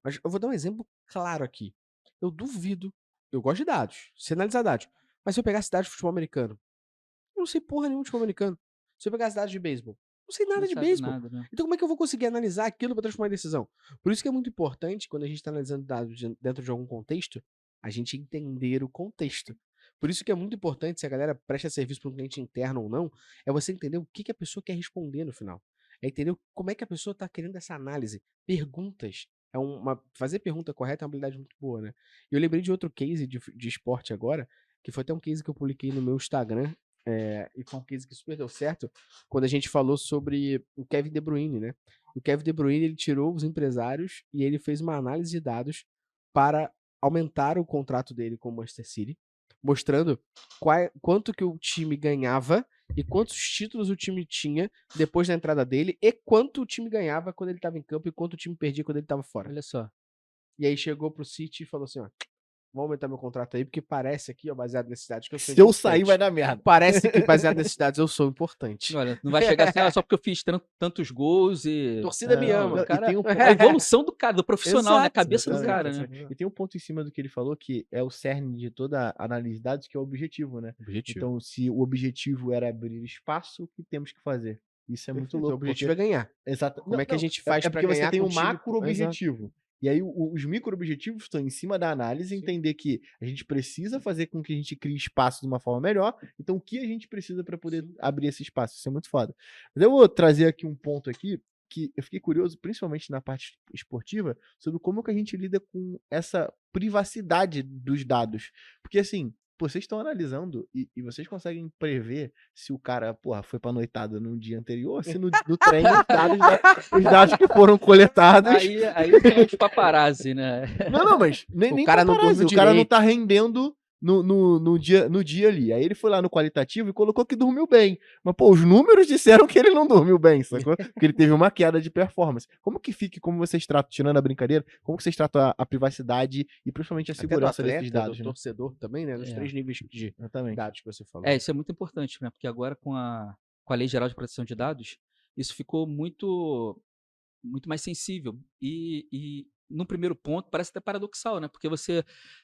Mas eu vou dar um exemplo claro aqui. Eu duvido, eu gosto de dados, sei analisar dados, mas se eu pegasse dados de futebol americano, eu não sei porra nenhuma de futebol americano. Se eu pegasse dados de beisebol, não sei nada Não de sabe beisebol. nada, né? Então como é que eu vou conseguir analisar aquilo para transformar em decisão? Por isso que é muito importante, quando a gente está analisando dados dentro de algum contexto, a gente entender o contexto. Por isso que é muito importante, se a galera presta serviço para um cliente interno ou não, é você entender o que a pessoa quer responder no final. É entender como é que a pessoa está querendo essa análise. Perguntas. Fazer pergunta correta é uma habilidade muito boa, né? E eu lembrei de outro case de esporte agora, que foi até um case que eu publiquei no meu Instagram, e foi um case que super deu certo, quando a gente falou sobre o Kevin De Bruyne, né? O Kevin De Bruyne, ele tirou os empresários e ele fez uma análise de dados para aumentar o contrato dele com o Manchester City, mostrando quanto que o time ganhava e quantos títulos o time tinha depois da entrada dele e quanto o time ganhava quando ele estava em campo e quanto o time perdia quando ele estava fora. Olha só. e aí chegou pro City e falou assim, ó, vou aumentar meu contrato aí, porque parece aqui, ó, baseado nesses dados que eu sou Se eu sair, importante. vai dar merda. Parece que, baseado nesses dados, eu sou importante. Olha, não vai chegar assim, só porque eu fiz tantos gols e... Torcida me Não, ama. o cara, E tem um ponto- a evolução do cara, do profissional, né? A Exato, cabeça do Exatamente, cara, né? exatamente. E tem um ponto em cima do que ele falou, que é o cerne de toda a análise de dados, que é o objetivo, né? Objetivo. Então, se o objetivo era abrir espaço, o que temos que fazer? Isso é muito Perfeito, louco. o objetivo é ganhar. Exato. Como é que a gente faz é pra porque você ganhar tem com um o time? macro objetivo. E aí os micro objetivos estão em cima da análise, entender que a gente precisa fazer com que a gente crie espaço de uma forma melhor. Então, o que a gente precisa para poder abrir esse espaço? Isso é muito foda. Mas eu vou trazer aqui um ponto aqui que eu fiquei curioso, principalmente na parte esportiva, sobre como que a gente lida com essa privacidade dos dados. Porque assim, pô, vocês estão analisando e vocês conseguem prever se o cara, porra, foi pra noitada no dia anterior, se no treino os dados que foram coletados. Aí tem os paparazzi, né? Não, mas nem cara não paparazzi, dorme o cara não direito. tá rendendo no dia ali. Aí ele foi lá no qualitativo e colocou que dormiu bem. Mas, pô, os números disseram que ele não dormiu bem, sacou? Porque ele teve uma queda de performance. Como que fica, como vocês tratam, tirando a brincadeira, como que vocês tratam a privacidade e principalmente a Até do segurança atleta, desses dados, do né? torcedor também, né? Nos 3 níveis de Exatamente. dados que você falou. Isso é muito importante, né? Porque agora com a Lei Geral de Proteção de Dados, isso ficou muito mais sensível. E no primeiro ponto parece até paradoxal, né? Porque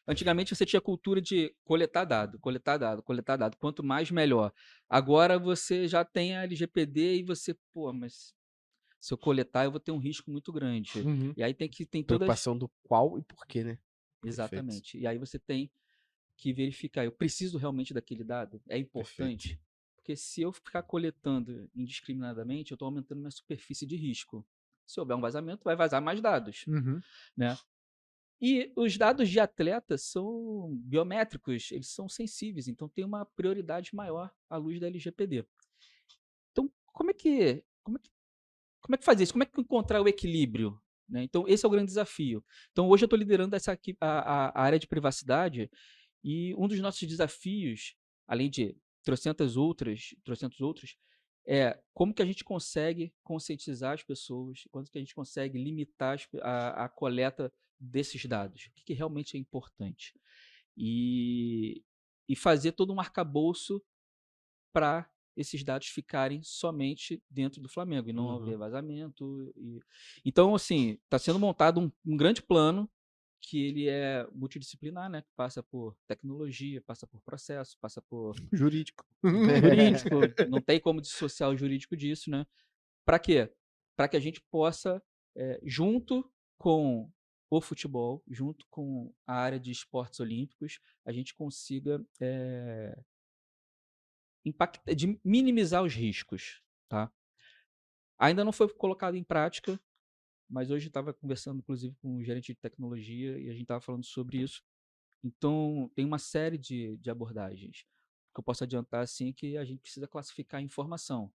antigamente você tinha a cultura de coletar dado, coletar dado, coletar dado. Quanto mais, melhor. Agora você já tem a LGPD e você, pô, mas se eu coletar eu vou ter um risco muito grande. Uhum. E aí tem todas... Preocupação do qual e por quê, né? Exatamente. E aí você tem que verificar, eu preciso realmente daquele dado? É importante? Porque se eu ficar coletando indiscriminadamente, eu estou aumentando minha superfície de risco. Se houver um vazamento, vai vazar mais dados, né? E os dados de atleta são biométricos, eles são sensíveis, então tem uma prioridade maior à luz da LGPD. Então, como é que fazer isso? Como é que encontrar o equilíbrio? Né? Então, esse é o grande desafio. Então, hoje eu estou liderando a área de privacidade e um dos nossos desafios, além de trocentos outros, é como que a gente consegue conscientizar as pessoas, como que a gente consegue limitar a coleta desses dados, o que realmente é importante. E fazer todo um arcabouço para esses dados ficarem somente dentro do Flamengo e não haver vazamento. Então, assim, está sendo montado um grande plano que ele é multidisciplinar, né? Que passa por tecnologia, passa por processo, passa por Jurídico. não tem como dissociar o jurídico disso, né? Para quê? Para que a gente possa, junto com o futebol, junto com a área de esportes olímpicos, a gente consiga minimizar os riscos, tá? Ainda não foi colocado em prática, mas hoje estava conversando, inclusive, com o gerente de tecnologia e a gente estava falando sobre isso. Então, tem uma série de abordagens. O que eu posso adiantar, assim, é que a gente precisa classificar a informação.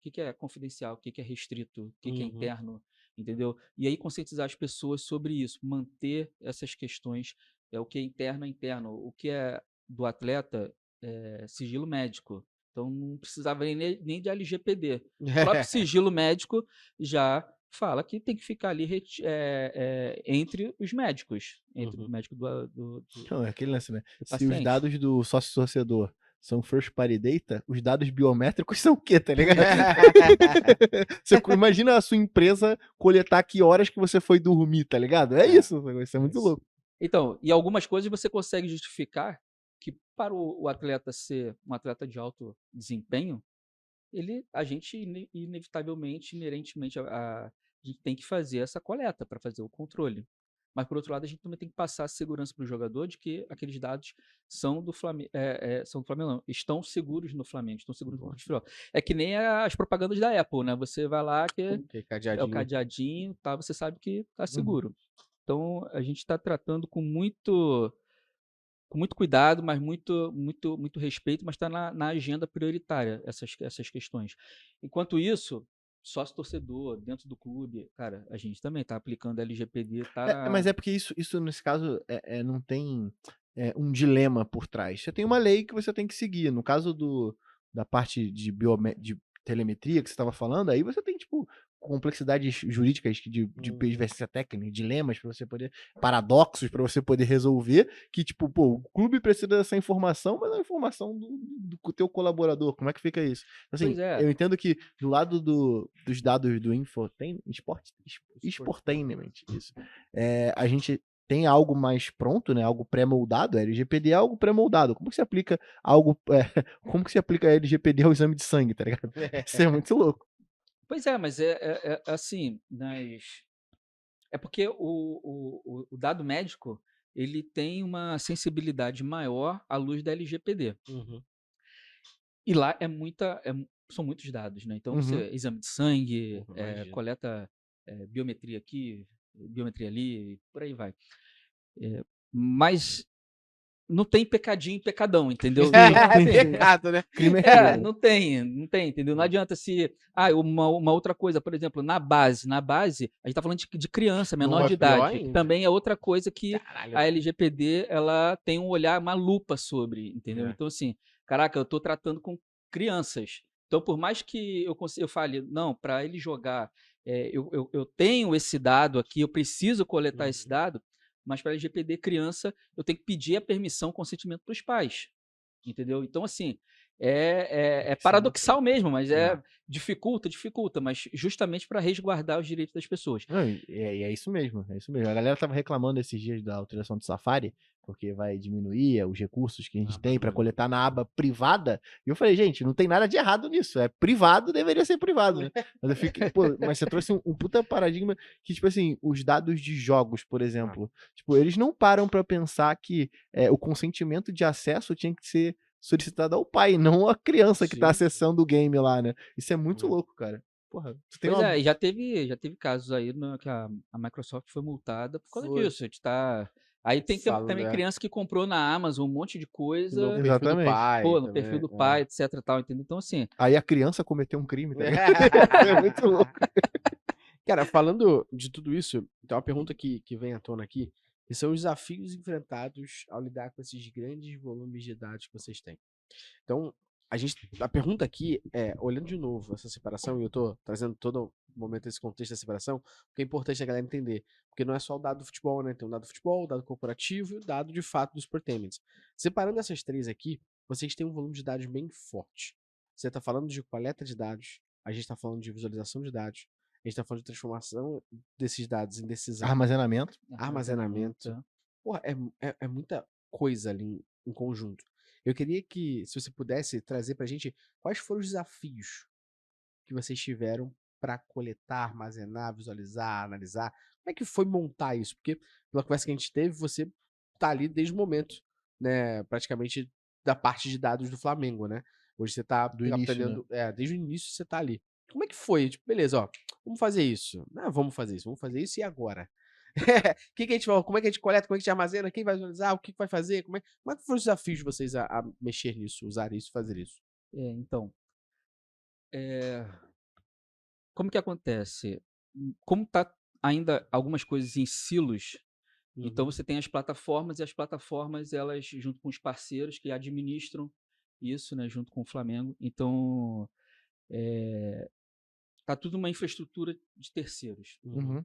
O que é confidencial, o que é restrito, o que é interno, entendeu? E aí conscientizar as pessoas sobre isso, manter essas questões, o que é interno é interno, o que é do atleta é sigilo médico. Então, não precisava nem de LGPD. O próprio sigilo médico já fala que tem que ficar ali entre os médicos, entre o médico do Não, é aquele lance, né? Se paciente. os dados do sócio-torcedor são first party data, os dados biométricos são o quê, tá ligado? Você imagina a sua empresa coletar que horas que você foi dormir, tá ligado? É isso é muito louco. Então, e algumas coisas você consegue justificar que para o atleta ser um atleta de alto desempenho, a gente inevitavelmente, inerentemente, a gente tem que fazer essa coleta para fazer o controle. Mas, por outro lado, a gente também tem que passar a segurança para o jogador de que aqueles dados são do Flamengo, não, estão seguros no Flamengo, estão seguros no futebol. É que nem as propagandas da Apple, né? Você vai lá, que é o cadeadinho, tá? Você sabe que está seguro. Então, a gente está tratando com muito cuidado, mas muito respeito, mas está na agenda prioritária essas questões. Enquanto isso, sócio-torcedor, dentro do clube, cara, a gente também está aplicando a LGPD. Mas é porque isso nesse caso, não tem um dilema por trás. Você tem uma lei que você tem que seguir. No caso da parte de telemetria que você estava falando, aí você tem, tipo, complexidades jurídicas de divergência técnica, dilemas para você poder, paradoxos para você poder resolver, que tipo, pô, o clube precisa dessa informação, mas é a informação do teu colaborador, como é que fica isso? Assim, Pois é. eu entendo que do lado dos dados do Sportainment, isso, a gente tem algo mais pronto, né? Algo pré-moldado. A LGPD é algo pré-moldado. Como que se aplica algo? Como que se aplica a LGPD ao exame de sangue, tá ligado? Isso é muito louco. Pois é, mas é assim, é porque o dado médico ele tem uma sensibilidade maior à luz da LGPD. Uhum. E lá são muitos dados, né? Então, você, exame de sangue, Imagino. coleta biometria aqui, biometria ali, por aí vai. Mas não tem pecadinho e pecadão, entendeu? Pecado, né? Crime é crime. Não tem, entendeu? Não adianta se... uma outra coisa, por exemplo, na base, a gente tá falando de criança, menor Nossa, de pior idade, que ainda. também é outra coisa que Caralho. a LGPD, ela tem um olhar, uma lupa sobre, entendeu? É. Então, assim, caraca, eu tô tratando com crianças. Então, por mais que eu fale, não, para ele jogar, eu tenho esse dado aqui, eu preciso coletar esse dado, mas para LGPD criança, eu tenho que pedir a permissão, consentimento para os pais, entendeu? Então, assim, é paradoxal mesmo, mas dificulta, mas justamente para resguardar os direitos das pessoas. Não, é isso mesmo, é isso mesmo. A galera tava reclamando esses dias da alteração do Safari, porque vai diminuir os recursos que a gente tem para coletar na aba privada. E eu falei, gente, não tem nada de errado nisso. É privado, deveria ser privado, né? Mas eu fiquei, pô, mas você trouxe um puta paradigma que, tipo assim, os dados de jogos, por exemplo, tipo, eles não param para pensar que o consentimento de acesso tinha que ser solicitado ao pai, não à criança que tá acessando o game lá, né? Isso é muito louco, cara. Porra, tu tem Pois uma... é, e já teve casos aí que a Microsoft foi multada por causa disso. A gente tá... Aí tem também criança que comprou na Amazon um monte de coisa. No perfil do pai. Pô, no também, perfil do pai, etc e tal, entendeu? Então, assim... Aí a criança cometeu um crime, tá ligado? É muito louco. Cara, falando de tudo isso, tem uma pergunta que vem à tona aqui, que são os desafios enfrentados ao lidar com esses grandes volumes de dados que vocês têm. Então, a pergunta aqui é, olhando de novo essa separação, e eu tô trazendo todo momento esse contexto da separação, porque é importante a galera entender, porque não é só o dado do futebol, né? Tem o dado do futebol, o dado corporativo e o dado de fato dos Sportainment. Separando essas três aqui, vocês têm um volume de dados bem forte. Você está falando de coleta de dados, a gente está falando de visualização de dados, a gente está falando de transformação desses dados em decisão. Armazenamento. Porra, é muita coisa ali em conjunto. Eu queria que, se você pudesse trazer pra gente quais foram os desafios que vocês tiveram para coletar, armazenar, visualizar, analisar. Como é que foi montar isso? Porque, pela conversa que a gente teve, você tá ali desde o momento, né, praticamente da parte de dados do Flamengo, né? Hoje você tá início, né? Desde o início você tá ali. Como é que foi? Tipo, beleza, ó, vamos fazer isso. Ah, vamos fazer isso e agora? Que a gente, como é que a gente coleta, como é que a gente armazena, quem vai visualizar, o que vai fazer, como é que foram os desafios de vocês a mexer nisso, usar isso, fazer isso? Então, como que acontece? Como tá ainda algumas coisas em silos, então você tem as plataformas, e as plataformas, elas, junto com os parceiros que administram isso, né, junto com o Flamengo, então tá tudo uma infraestrutura de terceiros.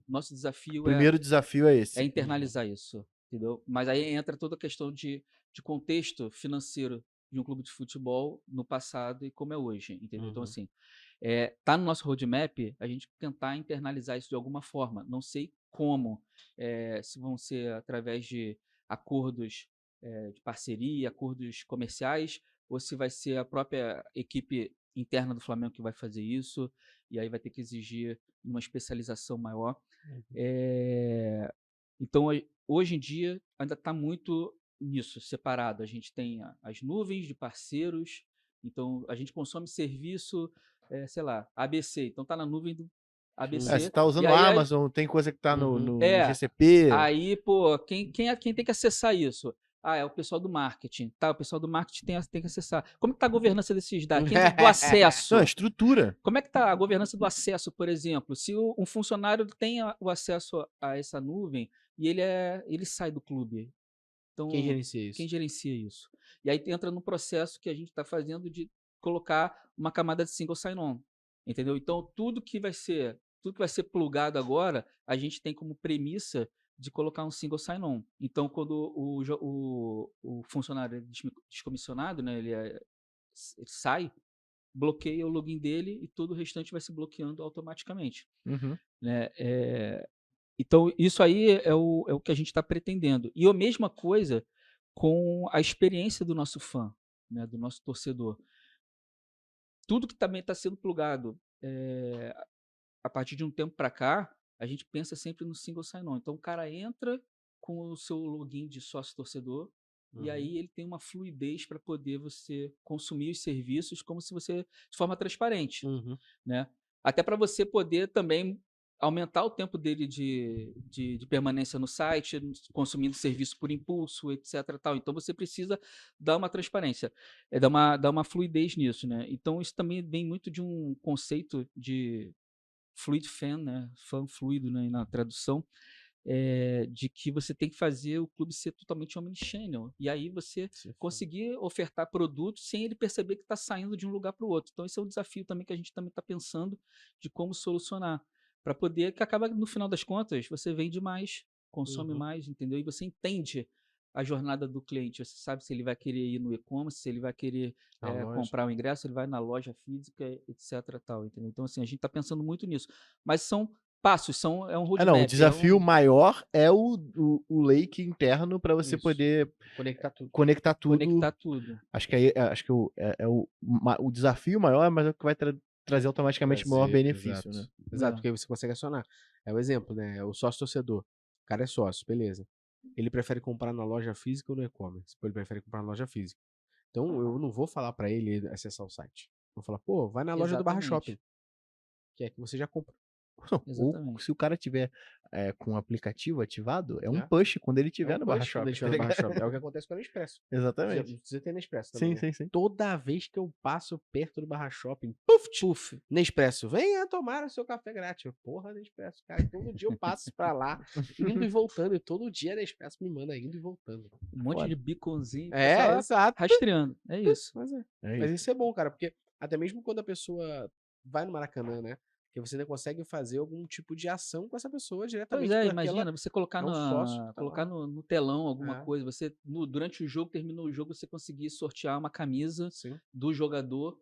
Nosso desafio Primeiro desafio é esse. internalizar isso, entendeu? Mas aí entra toda a questão de contexto financeiro de um clube de futebol no passado e como é hoje, entendeu? Então, assim, tá no nosso roadmap a gente tentar internalizar isso de alguma forma. Não sei como, se vão ser através de acordos de parceria, acordos comerciais, ou se vai ser a própria equipe interna do Flamengo que vai fazer isso, e aí vai ter que exigir uma especialização maior. Então, hoje em dia, ainda está muito nisso, separado. A gente tem as nuvens de parceiros, então a gente consome serviço, sei lá, ABC. Então, está na nuvem do ABC. Você tá usando e o aí, Amazon, tem coisa que tá no GCP. Aí, pô, quem tem que acessar isso? É o pessoal do marketing. Tá, o pessoal do marketing tem que acessar. Como que tá a governança desses dados? Quem do acesso? Não, estrutura. Como é que tá a governança do acesso, por exemplo? Se um funcionário tem o acesso a essa nuvem e ele sai do clube. Então, Quem gerencia isso? Quem gerencia isso? E aí entra no processo que a gente está fazendo de colocar uma camada de single sign-on. Entendeu? Então, tudo que vai ser tudo que vai ser plugado agora, a gente tem como premissa de colocar um single sign-on. Então, quando o funcionário é descomissionado, né, ele sai, bloqueia o login dele e todo o restante vai se bloqueando automaticamente. Uhum. Né? Então, isso aí é o que a gente está pretendendo. E a mesma coisa com a experiência do nosso fã, né, do nosso torcedor. Tudo que também está sendo plugado a partir de um tempo para cá, a gente pensa sempre no single sign-on. Então, o cara entra com o seu login de sócio-torcedor e aí ele tem uma fluidez para poder você consumir os serviços como se você de forma transparente, né? Até para você poder também aumentar o tempo dele de permanência no site, consumindo serviço por impulso, etc. Tal. Então, você precisa dar uma transparência, dar uma fluidez nisso, né? Então, isso também vem muito de um conceito de fluid fan, né? Fã fluido, né? Na tradução, de que você tem que fazer o clube ser totalmente omnichannel. E aí você conseguir ofertar produtos sem ele perceber que está saindo de um lugar para o outro. Então, esse é um desafio também que a gente também está pensando de como solucionar. Para poder, que acaba, no final das contas, você vende mais, consome mais, entendeu? E você entende a jornada do cliente. Você sabe se ele vai querer ir no e-commerce, se ele vai querer comprar o ingresso, ele vai na loja física, etc. Tal, entendeu? Então, assim, a gente está pensando muito nisso. Mas são passos, é um roadmap. Não, o desafio maior é o lake interno para você poder conectar tudo. Acho que o desafio maior, mas é o que vai trazer automaticamente maior benefício, exato. né? Exato, porque aí você consegue acionar. É o exemplo, né? O sócio-torcedor. O cara é sócio, beleza. Ele prefere comprar na loja física ou no e-commerce? Ele prefere comprar na loja física. Então, eu não vou falar para ele acessar o site. Vou falar, pô, vai na loja do Barra Shopping. Que é que você já compra. Ou se o cara tiver com o aplicativo ativado, é um push quando ele tiver no Barra Shopping. É o que acontece com o Nespresso. Exatamente. Você tem Nespresso também. Sim. Toda vez que eu passo perto do Barra Shopping, puf, Nespresso, venha tomar o seu café grátis. Porra, Nespresso, cara, todo dia eu passo pra lá, indo e voltando, e todo dia a Nespresso me manda indo e voltando. Um monte de beaconzinho. Exato. Rastreando, é isso. Mas isso é bom, cara, porque até mesmo quando a pessoa vai no Maracanã, né? Que você ainda consegue fazer algum tipo de ação com essa pessoa diretamente. Pois imagina, você colocar, colocar no telão alguma coisa, você durante o jogo, terminou o jogo, você conseguir sortear uma camisa do jogador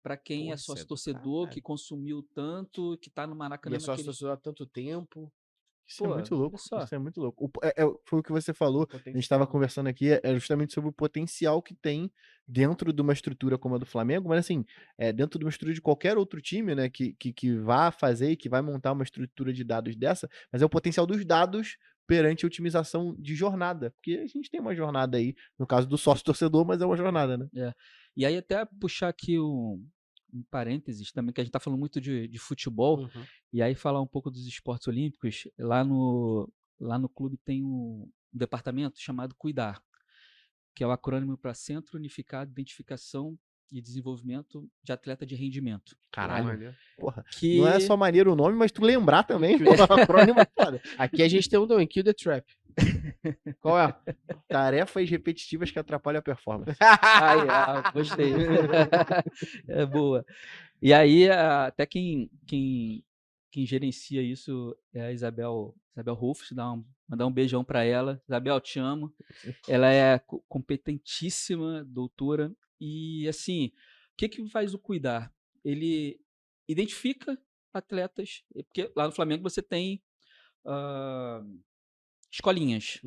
para quem é sócio-torcedor, que consumiu tanto, que tá no Maracanã. E é sócio-torcedor há tanto tempo. Isso é muito louco. Isso é muito louco. Foi o que você falou. A gente estava conversando aqui, é justamente sobre o potencial que tem dentro de uma estrutura como a do Flamengo, mas assim, dentro de uma estrutura de qualquer outro time, né, que vá fazer e que vai montar uma estrutura de dados dessa, mas é o potencial dos dados perante a otimização de jornada, porque a gente tem uma jornada aí, no caso do sócio-torcedor, mas é uma jornada, né? E aí até puxar aqui um parênteses também, que a gente está falando muito de futebol, e aí falar um pouco dos esportes olímpicos. Lá no clube tem um departamento chamado Cuidar, que é o acrônimo para Centro Unificado de Identificação e Desenvolvimento de Atleta de Rendimento. Caralho. Porra, não é só maneiro o nome, mas tu lembrar também. Acrônimo é foda. Aqui a gente tem um também, Kill the Trap. Qual é? Tarefas repetitivas que atrapalham a performance. Gostei. É boa. E aí, até quem gerencia isso é a Isabel Rufus, mandar um beijão para ela. Isabel, te amo. Ela é competentíssima, doutora. E, assim, o que faz o Cuidar? Ele identifica atletas, porque lá no Flamengo você tem escolinhas,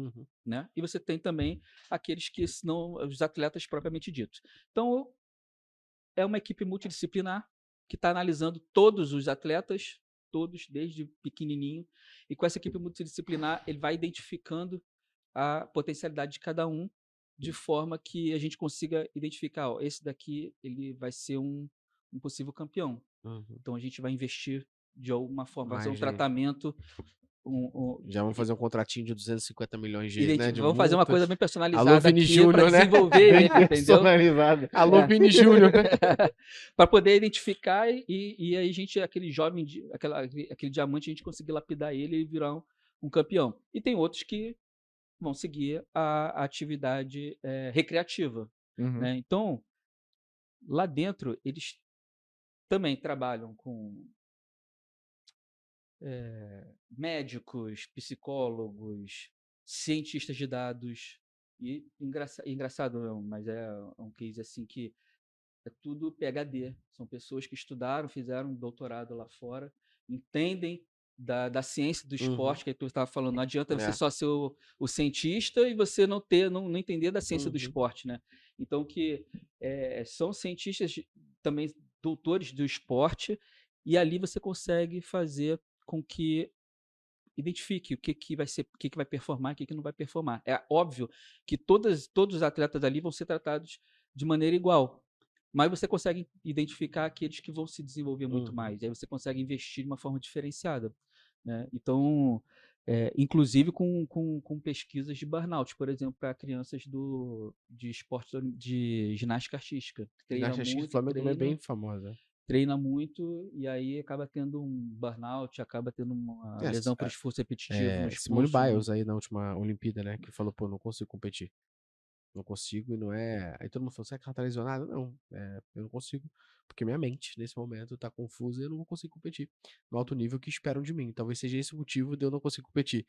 né? E você tem também aqueles que são os atletas propriamente ditos. Então, é uma equipe multidisciplinar que está analisando todos os atletas, todos, desde pequenininho, e com essa equipe multidisciplinar ele vai identificando a potencialidade de cada um, de forma que a gente consiga identificar, esse daqui ele vai ser um possível campeão. Então a gente vai investir de alguma forma, fazer um tratamento. Já vamos fazer um contratinho de 250 milhões de vamos fazer uma coisa bem personalizada. Alô, Vini Júnior, né? Desenvolver, entendeu? Personalizado. Alô, Vini Júnior. Para poder identificar e aí a gente, aquele jovem, aquele diamante, a gente conseguir lapidar ele e virar um campeão. E tem outros que vão seguir a atividade recreativa. Né? Então, lá dentro, eles também trabalham com médicos, psicólogos, cientistas de dados. E engraçado, não, mas é um case assim que é tudo PhD. São pessoas que estudaram, fizeram um doutorado lá fora, entendem da ciência do Uhum. esporte, que tu estava falando. Não adianta você É. só ser o cientista e você não entender da ciência do Uhum. esporte, né? Então, são cientistas também doutores do esporte, e ali você consegue fazer com que identifique o que vai ser, o que vai performar, o que não vai performar. É óbvio que todos os atletas ali vão ser tratados de maneira igual, mas você consegue identificar aqueles que vão se desenvolver muito Uhum. mais. Aí você consegue investir de uma forma diferenciada, né? Então, inclusive com pesquisas de burnout, por exemplo, para crianças de esporte de ginástica artística. Ginástica artística do Flamengo também é bem famosa. Treina muito e aí acaba tendo um burnout, acaba tendo uma lesão por esforço repetitivo no Simone esforço. Biles aí na última Olimpíada, né? Que falou, pô, não consigo competir. Não consigo e não é. Aí todo mundo falou, será que ela tá lesionada? Não, eu não consigo, porque minha mente, nesse momento, tá confusa e eu não vou conseguir competir no alto nível que esperam de mim. Talvez seja esse o motivo de eu não conseguir competir.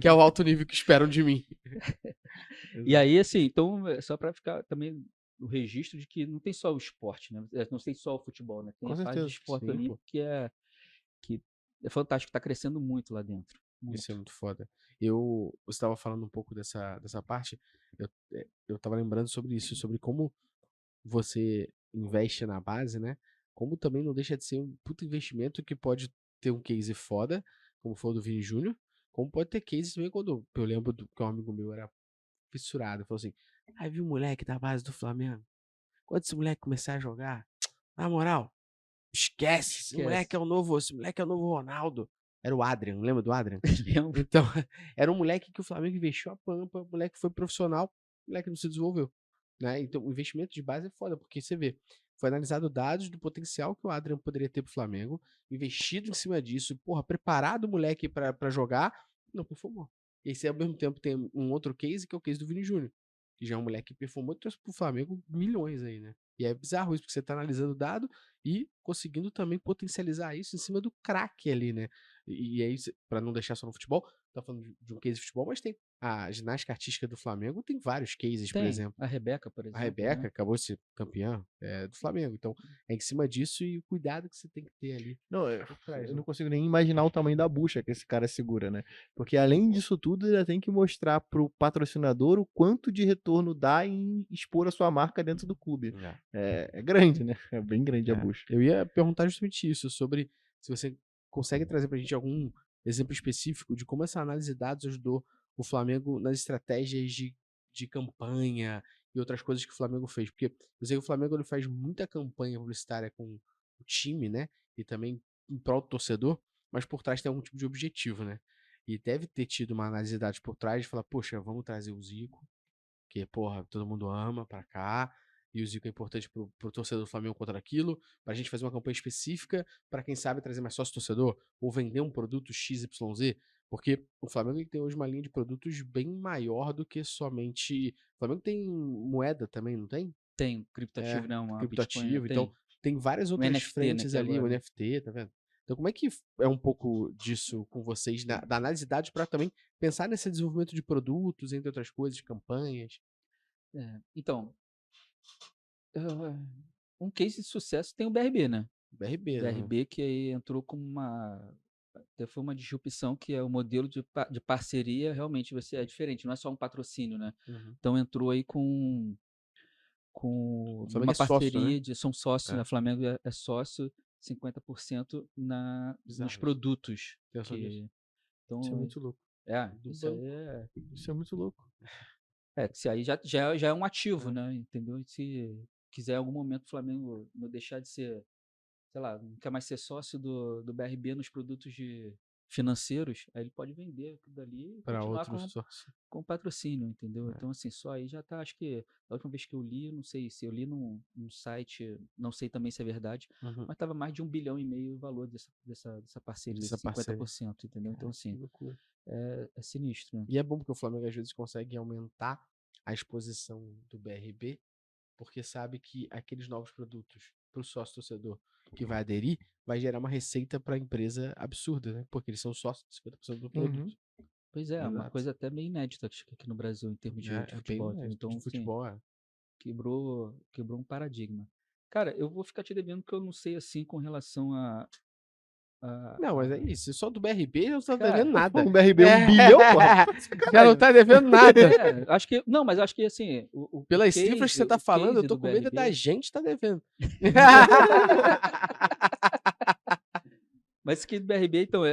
Que é o alto nível que esperam de mim. E aí, assim, então, só para ficar também o registro de que não tem só o esporte, né? Não tem só o futebol, né? Tem Com a parte de certeza. esporte Sim, pô. olímpico que é fantástico, tá crescendo muito lá dentro. Isso é Muito. muito foda. Você estava falando um pouco dessa parte, eu tava lembrando sobre isso, sobre como você investe na base, né? Como também não deixa de ser um puto investimento que pode ter um case foda, como foi o do Vini Júnior, como pode ter case também quando eu lembro que um amigo meu era fissurado, falou assim: "Aí viu o moleque da base do Flamengo? Quando esse moleque começar a jogar, na moral, esquece, Esquece. esse moleque é o novo Ronaldo." Era o Adrian, lembra do Adrian? Lembro. Então, era um moleque que o Flamengo investiu a pampa, o moleque foi profissional, o moleque não se desenvolveu, né? Então, o investimento de base é foda, porque você vê, foi analisado dados do potencial que o Adrian poderia ter pro Flamengo, investido em cima disso, porra, preparado o moleque pra jogar, não performou. E aí você, ao mesmo tempo, tem um outro case, que é o case do Vini Júnior, que já é um moleque que performou e trouxe pro Flamengo milhões aí, né? E é bizarro isso, porque você tá analisando o dado e conseguindo também potencializar isso em cima do craque ali, né? E aí, pra não deixar só no futebol, tá falando de um case de futebol, mas tem a ginástica artística do Flamengo, tem vários cases, por Tem. exemplo. A Rebeca, por A exemplo, Rebeca né? acabou de ser campeã do Flamengo. Então, é em cima disso e o cuidado que você tem que ter ali Não, por trás, eu né? não consigo nem imaginar o tamanho da bucha que esse cara segura, né? Porque além disso tudo, ele tem que mostrar pro patrocinador o quanto de retorno dá em expor a sua marca dentro do clube. É, É grande, né? É bem grande a é. bucha. Eu ia perguntar justamente isso, sobre se você consegue trazer pra gente algum exemplo específico de como essa análise de dados ajudou o Flamengo nas estratégias de campanha e outras coisas que o Flamengo fez. Porque eu sei que o Flamengo ele faz muita campanha publicitária com o time, né? E também em prol do torcedor, mas por trás tem algum tipo de objetivo, né? E deve ter tido uma análise de dados por trás de falar, poxa, vamos trazer o Zico, que, porra, todo mundo ama pra cá, e o Zico é importante pro torcedor do Flamengo contra aquilo, pra gente fazer uma campanha específica pra quem sabe trazer mais sócio torcedor, ou vender um produto XYZ, porque o Flamengo ele tem hoje uma linha de produtos bem maior do que somente. O Flamengo tem moeda também, não tem? Tem um criptativo, né? Uma Bitcoin, né? Criptoativo, então Tem. tem várias Um outras NFT, né? frentes Que ali, o agora. NFT, tá vendo? Então, como é que é um pouco disso com vocês, da análise de dados, para também pensar nesse desenvolvimento de produtos, entre outras coisas, campanhas? Então, um case de sucesso tem o BRB, né? BRB, né? BRB que aí entrou como até foi uma disrupção, que é o modelo de parceria, realmente você é diferente, não é só um patrocínio, né? Uhum. Então entrou aí O com Flamengo uma é sócio, né? parceria são sócios, né? É, O Flamengo é sócio 50% nos bizarro isso. produtos. Tem noção disso? Isso é Então, muito louco. Do isso aí banco. Isso é muito louco. isso aí já é um ativo, É. né? Entendeu? E se quiser em algum momento o Flamengo não deixar de ser, sei lá, não quer mais ser sócio do BRB nos produtos financeiros, aí ele pode vender aquilo dali e Para continuar outros sócios. com patrocínio, entendeu? É. Então, assim, só aí já tá, acho que a última vez que eu li, não sei se eu li num site, não sei também se é verdade, Uhum. mas estava mais de 1,5 bilhão o valor dessa parceria, Dessa desses parceria. 50%, entendeu? Então, Que assim, loucura. é sinistro, né? E é bom porque o Flamengo às vezes consegue aumentar a exposição do BRB, porque sabe que aqueles novos produtos pro sócio torcedor que vai aderir, vai gerar uma receita para a empresa absurda, né? Porque eles são sócios de 50% do produto. Pois é, uma Exato. coisa até meio inédita acho que aqui no Brasil em termos de É futebol. bem Então, de assim, futebol, quebrou um paradigma. Cara, eu vou ficar te devendo que eu não sei assim com relação a Não, mas é isso. Só do BRB eu não tô Cara, devendo nada. Um BRB, 1 bilhão, porra. Já não tá devendo nada. acho que não, mas acho que assim, Pelas case, cifras que você tá o falando, eu case tô do com medo BRB da gente tá devendo. Mas esse case do BRB, então,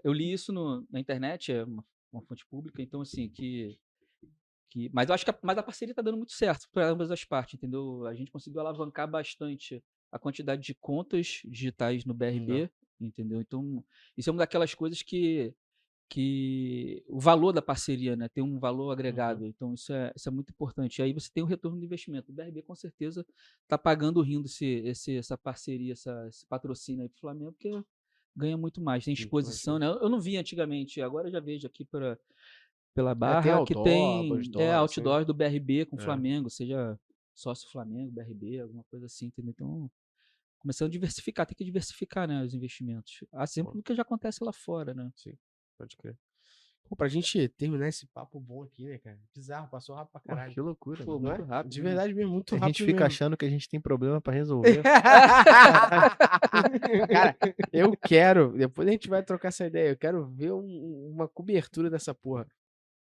eu li isso na internet, é uma fonte pública, então assim, mas eu acho que a parceria tá dando muito certo para ambas as partes, entendeu? A gente conseguiu alavancar bastante a quantidade de contas digitais no BRB, entendeu? Então, isso é uma daquelas coisas que o valor da parceria, né, tem um valor agregado, então isso é muito importante. E aí você tem o retorno do investimento. O BRB com certeza está pagando rindo essa parceria, esse patrocínio aí para o Flamengo, porque ganha muito mais, tem exposição, né? Eu não vi antigamente, agora eu já vejo aqui pela Tem Barra que tem outdoor, outdoor do BRB com o Flamengo, seja sócio Flamengo, BRB, alguma coisa assim, entendeu? Então, começando a diversificar, tem que diversificar, né, os investimentos. Sempre do que já acontece lá fora, né? Sim, pode crer. Pô, pra gente terminar esse papo bom aqui, né, cara? Bizarro, passou rápido pra caralho. Que loucura. Pô, mano. muito rápido. De verdade mesmo, muito A rápido gente fica mesmo. achando que a gente tem problema pra resolver. Cara, eu quero, depois a gente vai trocar essa ideia, eu quero ver uma cobertura dessa porra.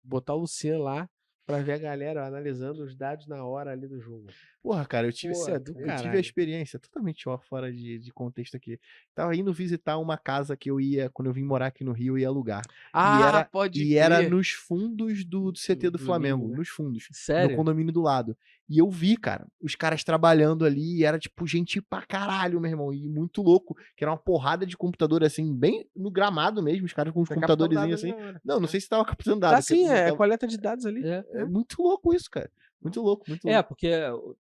Botar o Luciano lá pra ver a galera analisando os dados na hora ali do jogo. Porra, cara, eu tive, Isso é do eu tive a caralho. experiência totalmente fora de contexto aqui. Tava indo visitar uma casa que eu ia, quando eu vim morar aqui no Rio, eu ia alugar. Pode era crer. nos fundos do CT do Do Flamengo, Ninho, né? nos fundos. No Sério? condomínio do lado. E eu vi, cara, os caras trabalhando ali, e era tipo gente pra caralho, meu irmão, e muito louco, que era uma porrada de computador assim, bem no gramado mesmo, os caras com os Tá captando computadorzinhos dados assim. na hora. Não sei se tava captando dados. Tá sim, não é tava- coleta de dados ali. É muito louco isso, cara. Muito louco, muito louco. Porque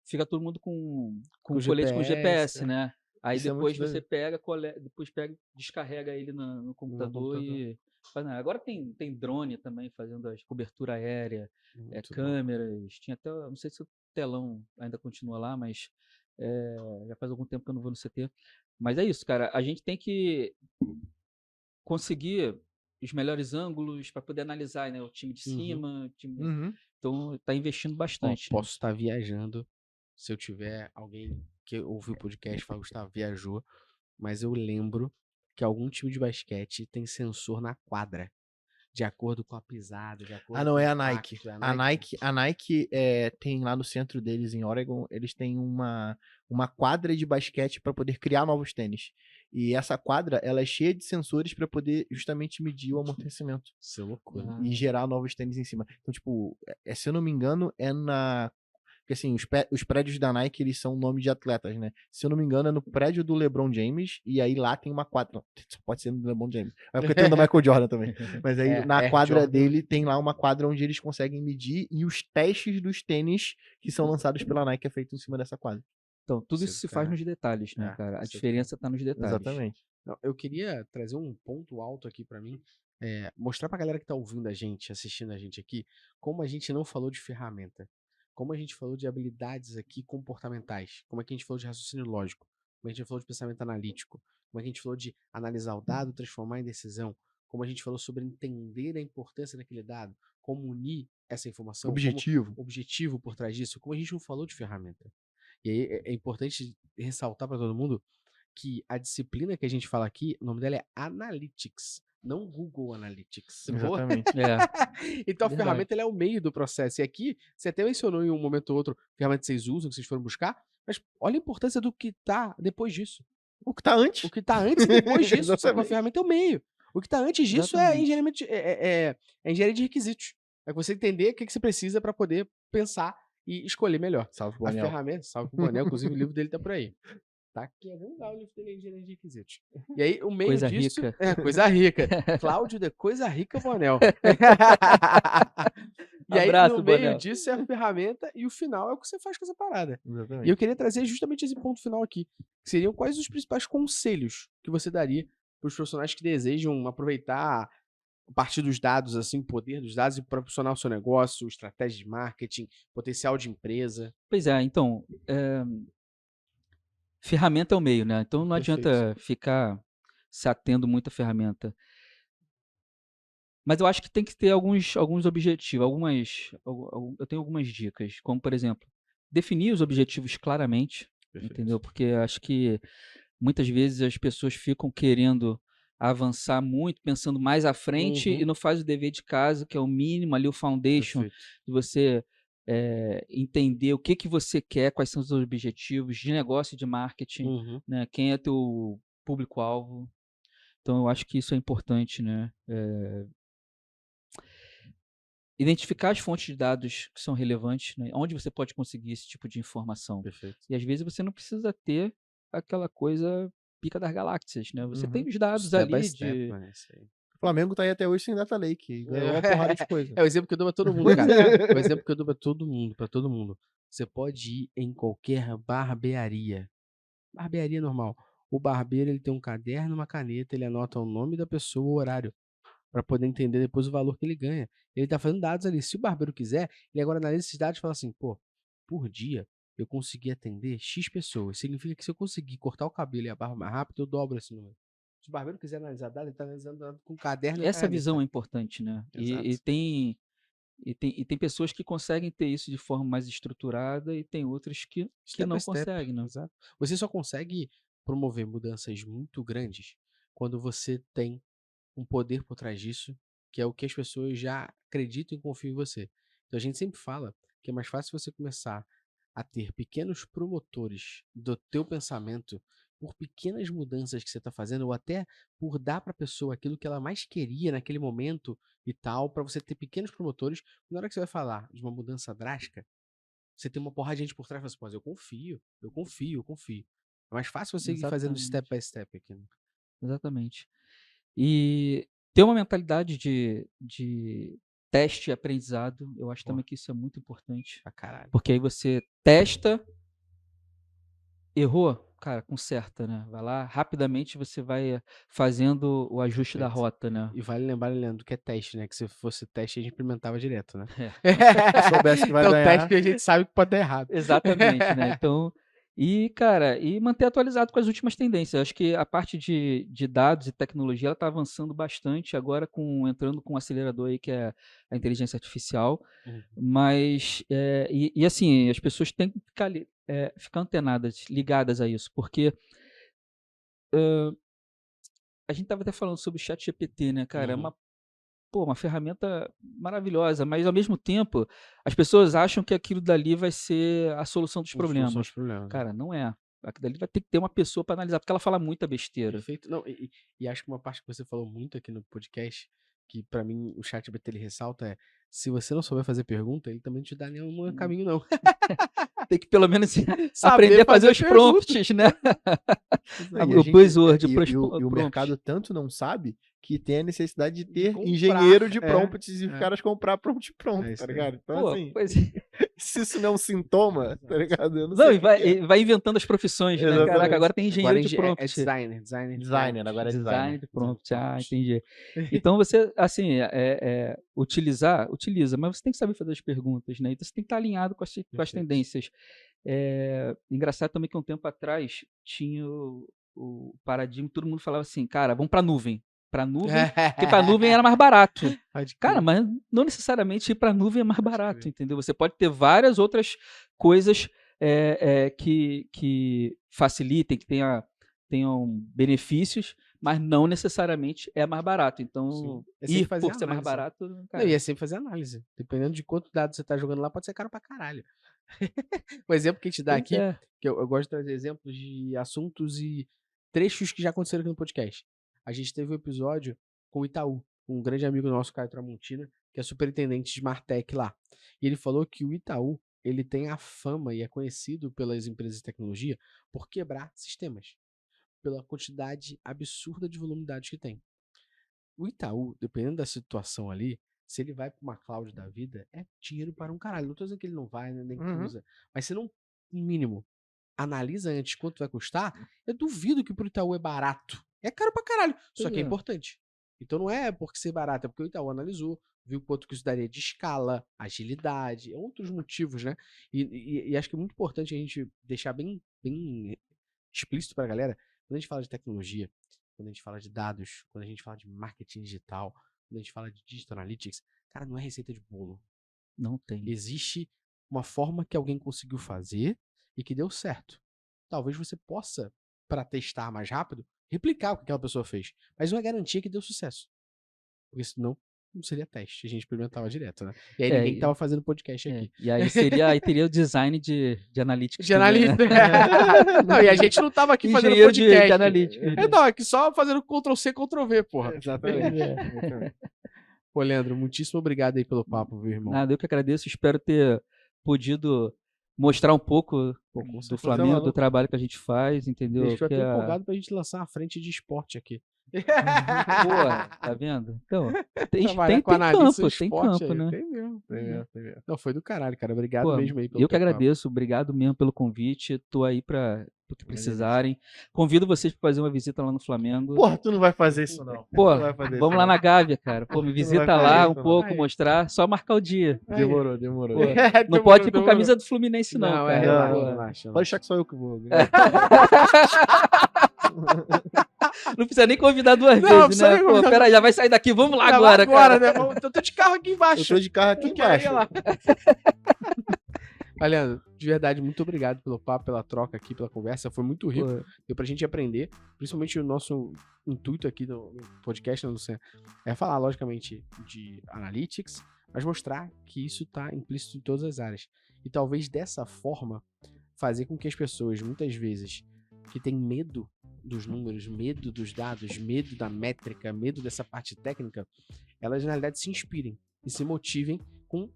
fica todo mundo com Com colete com GPS, GPS, né? Aí Isso é depois muito você depois descarrega ele no computador e faz nada. Agora tem drone também fazendo as cobertura aérea, Muito câmeras, tinha até, não sei se o telão ainda continua lá, mas já faz algum tempo que eu não vou no CT. Mas é isso, cara, a gente tem que conseguir os melhores ângulos para poder analisar, né, o time de cima, o time... Uhum. Então tá investindo bastante. Posso estar viajando. Se eu tiver alguém que ouviu o podcast e fala, Gustavo, viajou. Mas eu lembro que algum time de basquete tem sensor na quadra. De acordo com a pisada, de acordo Não, com é o a Nike. impacto. É A Nike tem lá no centro deles, em Oregon, eles têm uma quadra de basquete para poder criar novos tênis. E essa quadra, ela é cheia de sensores para poder justamente medir o amortecimento. Isso é loucura. E gerar novos tênis em cima. Então, tipo, se eu não me engano, é na... Porque assim, os prédios da Nike, eles são nome de atletas, né? Se eu não me engano, é no prédio do LeBron James, e aí lá tem uma quadra. Só pode ser no LeBron James. É porque tem o da Michael Jordan também. Mas aí na quadra Jordan. dele tem lá uma quadra onde eles conseguem medir, e os testes dos tênis que são lançados pela Nike é feito em cima dessa quadra. Então, tudo Isso isso é se do faz caralho. nos detalhes, né, cara? A isso é do diferença tá nos detalhes. Exatamente. Não, eu queria trazer um ponto alto aqui pra mim. Mostrar pra galera que tá ouvindo a gente, assistindo a gente aqui, como a gente não falou de ferramenta. Como a gente falou de habilidades aqui comportamentais. Como é que a gente falou de raciocínio lógico. Como a gente falou de pensamento analítico. Como é que a gente falou de analisar o dado, transformar em decisão. Como a gente falou sobre entender a importância daquele dado. Como unir essa informação. Objetivo. Como objetivo por trás disso. Como a gente não falou de ferramenta. E aí é importante ressaltar para todo mundo que a disciplina que a gente fala aqui, o nome dela é Analytics, não Google Analytics. Boa? Exatamente. Então a Verdade. ferramenta ela é o meio do processo. E aqui, você até mencionou em um momento ou outro ferramenta que vocês usam, que vocês foram buscar, mas olha a importância do que tá depois disso. O que tá antes. O que tá antes e depois disso. Só que a Exatamente. ferramenta é o meio. O que tá antes disso é engenharia de requisitos. É você entender o que você precisa para poder pensar e escolher melhor. Salve, A Bonel. ferramenta, salve pro Bonel, inclusive o livro dele tá por aí. Tá querendo dar o livro dele em engenharia de requisitos. E aí, o meio Coisa disso... rica. Coisa rica. Cláudio de Coisa Rica Bonel. E aí, Abraço, no meio Bonel. disso é a ferramenta e o final é o que você faz com essa parada. E Exatamente. eu queria trazer justamente esse ponto final aqui. Que seriam quais os principais conselhos que você daria para os profissionais que desejam aproveitar a partir dos dados, assim, o poder dos dados e proporcionar o seu negócio, estratégia de marketing, potencial de empresa. Pois é, então, ferramenta é o meio, né? Então não Perfeito. adianta ficar se atendo muito à ferramenta. Mas eu acho que tem que ter alguns objetivos, eu tenho algumas dicas, como por exemplo, definir os objetivos claramente, entendeu? Perfeito. Porque acho que muitas vezes as pessoas ficam querendo avançar muito, pensando mais à frente e Uhum. não faz o dever de casa, que é o mínimo ali, o foundation, Perfeito. de você entender o que você quer, quais são os seus objetivos de negócio e de marketing, Uhum. né? Quem é teu público-alvo. Então, eu acho que isso é importante, né? Identificar as fontes de dados que são relevantes, né? Onde você pode conseguir esse tipo de informação. Perfeito. E às vezes você não precisa ter aquela coisa pica das galáxias, né? Você tem Uhum. os dados Step by ali step, de. mano. Isso aí. O Flamengo tá aí até hoje sem data lake. E ganhou uma porrada de coisa. É o exemplo que eu dou pra todo mundo, Pois cara. é. É o exemplo que eu dou pra todo mundo, pra todo mundo. Você pode ir em qualquer barbearia. Barbearia normal. O barbeiro, ele tem um caderno, uma caneta, ele anota o nome da pessoa, o horário, pra poder entender depois o valor que ele ganha. Ele tá fazendo dados ali. Se o barbeiro quiser, ele agora analisa esses dados e fala assim, pô, por dia eu consegui atender X pessoas. Significa que se eu conseguir cortar o cabelo e a barba mais rápido, eu dobro esse número. Se o barbeiro quiser analisar dados, ele tá analisando dados com caderno e Essa visão caneta. é importante, né? Exato. E tem pessoas que conseguem ter isso de forma mais estruturada e tem outras que Step by não step, conseguem, né? exato. Você só consegue promover mudanças muito grandes quando você tem um poder por trás disso, que é o que as pessoas já acreditam e confiam em você. Então a gente sempre fala que é mais fácil você começar a ter pequenos promotores do teu pensamento por pequenas mudanças que você está fazendo, ou até por dar para a pessoa aquilo que ela mais queria naquele momento e tal, para você ter pequenos promotores. Na hora que você vai falar de uma mudança drástica, você tem uma porrada de gente por trás e fala assim, pô, eu confio, eu confio, eu confio. É mais fácil você ir fazendo step Exatamente. by step aqui, né? Exatamente. E ter uma mentalidade de teste e aprendizado, eu acho Pô, também que isso é muito importante. pra caralho. Porque aí você testa, errou, cara, conserta, né? Vai lá, rapidamente você vai fazendo o ajuste da Perfeito. rota, né? E vale lembrar, Leandro, que é teste, né? Que se fosse teste, a gente implementava direto, né? É, Se soubesse que vai Então, ganhar. teste a gente sabe que pode dar errado. exatamente, né? Então, cara, e manter atualizado com as últimas tendências. Acho que a parte de dados e tecnologia ela está avançando bastante agora entrando com um acelerador aí que é a inteligência artificial. Uhum. Mas, assim, as pessoas têm que ficar antenadas, ligadas a isso, porque a gente estava até falando sobre o chat GPT, né, cara? É Uhum. uma ferramenta maravilhosa, mas ao mesmo tempo as pessoas acham que aquilo dali vai ser a solução dos Solução problemas. dos problemas, né? Cara, não é. Aquilo dali vai ter que ter uma pessoa para analisar, porque ela fala muita besteira. Perfeito. Não, e acho que uma parte que você falou muito aqui no podcast, que pra mim o chat BT ele ressalta é, se você não souber fazer pergunta, ele também não te dá nenhum caminho, não. Tem que pelo menos aprender Saber a fazer fazer os pergunta. prompts, né? E a O gente, buzzword, e o prompts. mercado tanto não sabe que tem a necessidade de De ter comprar. engenheiro de É, prompts e os é. caras comprar prompt pronto, É tá isso aí. ligado? Então, Pô, assim, pois se isso não é um sintoma, tá ligado? Eu não não, sei e o que que é. vai inventando as profissões, né? Caraca, Exatamente. agora tem Agora engenheiro de é prompt. designer de Designer, prompt. agora é Design designer. de Design de prompt, prompt. entendi. Então você, assim, utiliza, mas você tem que saber fazer as perguntas, né? Então você tem que estar alinhado com as Perfeito. tendências. Engraçado também que um tempo atrás tinha o paradigma, todo mundo falava assim, cara, vamos para nuvem. Para nuvem, porque para nuvem era mais barato. Pode Cara, crer. mas não necessariamente ir para nuvem é mais Pode barato, crer. entendeu? Você pode ter várias outras coisas que facilitem, que tenham benefícios, mas não necessariamente é mais barato. Sim. Então, É sempre ir fazer por ser mais análise. barato, Não, e cara, é sempre fazer análise. Dependendo de quanto dado você tá jogando lá, pode ser caro pra caralho. O exemplo que a gente dá pois aqui, é. que eu gosto de trazer exemplos de assuntos e trechos que já aconteceram aqui no podcast. A gente teve um episódio com o Itaú, um grande amigo nosso, Caio Tramontina, que é superintendente de Martech lá. E ele falou que o Itaú, ele tem a fama e é conhecido pelas empresas de tecnologia por quebrar sistemas, pela quantidade absurda de volume de dados que tem. O Itaú, dependendo da situação ali, se ele vai para uma cloud da vida, é dinheiro para um caralho. Não tô dizendo que ele não vai, né, nem que Uhum. usa. Mas se não, no mínimo, analisa antes quanto vai custar, eu duvido que pro Itaú é barato. É caro pra caralho, só Pois que é é. importante. Então não é porque ser barato, é porque o Itaú analisou, viu quanto que isso daria de escala, agilidade, outros motivos, né? E acho que é muito importante a gente deixar bem explícito pra galera, quando a gente fala de tecnologia, quando a gente fala de dados, quando a gente fala de marketing digital, quando a gente fala de digital analytics, cara, não é receita de bolo. Não tem. Existe uma forma que alguém conseguiu fazer e que deu certo. Talvez você possa, para testar mais rápido, replicar o que aquela pessoa fez. Mas não é garantia que deu sucesso. Porque senão não seria teste. A gente experimentava direto, né? E aí ninguém tava fazendo podcast aqui. E aí teria o design de analytics. De também, analista. né? Não, e a gente não tava aqui fazendo Engenheiro podcast. de analítica. Não, aqui só fazendo Ctrl-C, Ctrl-V, porra. Exatamente. Pô, Leandro, muitíssimo obrigado aí pelo papo, viu, irmão? Nada, eu que agradeço. Espero ter podido mostrar um pouco do Flamengo, do trabalho que a gente faz, entendeu? Eu estou Que até empolgado pra gente lançar uma frente de esporte aqui. Pô, tá vendo? Então, tem Trabalhar com campo, analista tem esporte campo, aí. né? Tem mesmo. Tem mesmo. Não, foi do caralho, cara. Obrigado Pô, mesmo aí pelo eu que teu papo. agradeço, obrigado mesmo pelo convite. Tô aí para o que precisarem. Convido vocês para fazer uma visita lá no Flamengo. Porra, tu não vai fazer isso, não. Pô, Tu não vai fazer isso, vamos lá não. na Gávea, cara. Pô, me vai visita fazer lá isso, um não. pouco, Aí. mostrar, só marcar o dia. Demorou. Pô, não pode ir com camisa do Fluminense, não, cara. relaxa, Pô, relaxa. Pode deixar que só eu que vou. Não precisa nem convidar duas Não, vezes, precisa né? nem Pô, convidar. peraí, já vai sair daqui, vamos lá agora, cara. né? Eu tô de carro aqui embaixo. Eu tô de carro aqui Eu quero ir embaixo. lá. Mas, Leandro, de verdade, muito obrigado pelo papo, pela troca aqui, pela conversa. Foi muito rico. Pô, Deu pra gente aprender. Principalmente o nosso intuito aqui do podcast, né, Luciano? É falar, logicamente, de analytics, mas mostrar que isso tá implícito em todas as áreas. E talvez dessa forma, fazer com que as pessoas, muitas vezes, que têm medo dos números, medo dos dados, medo da métrica, medo dessa parte técnica, elas, na realidade, se inspirem e se motivem com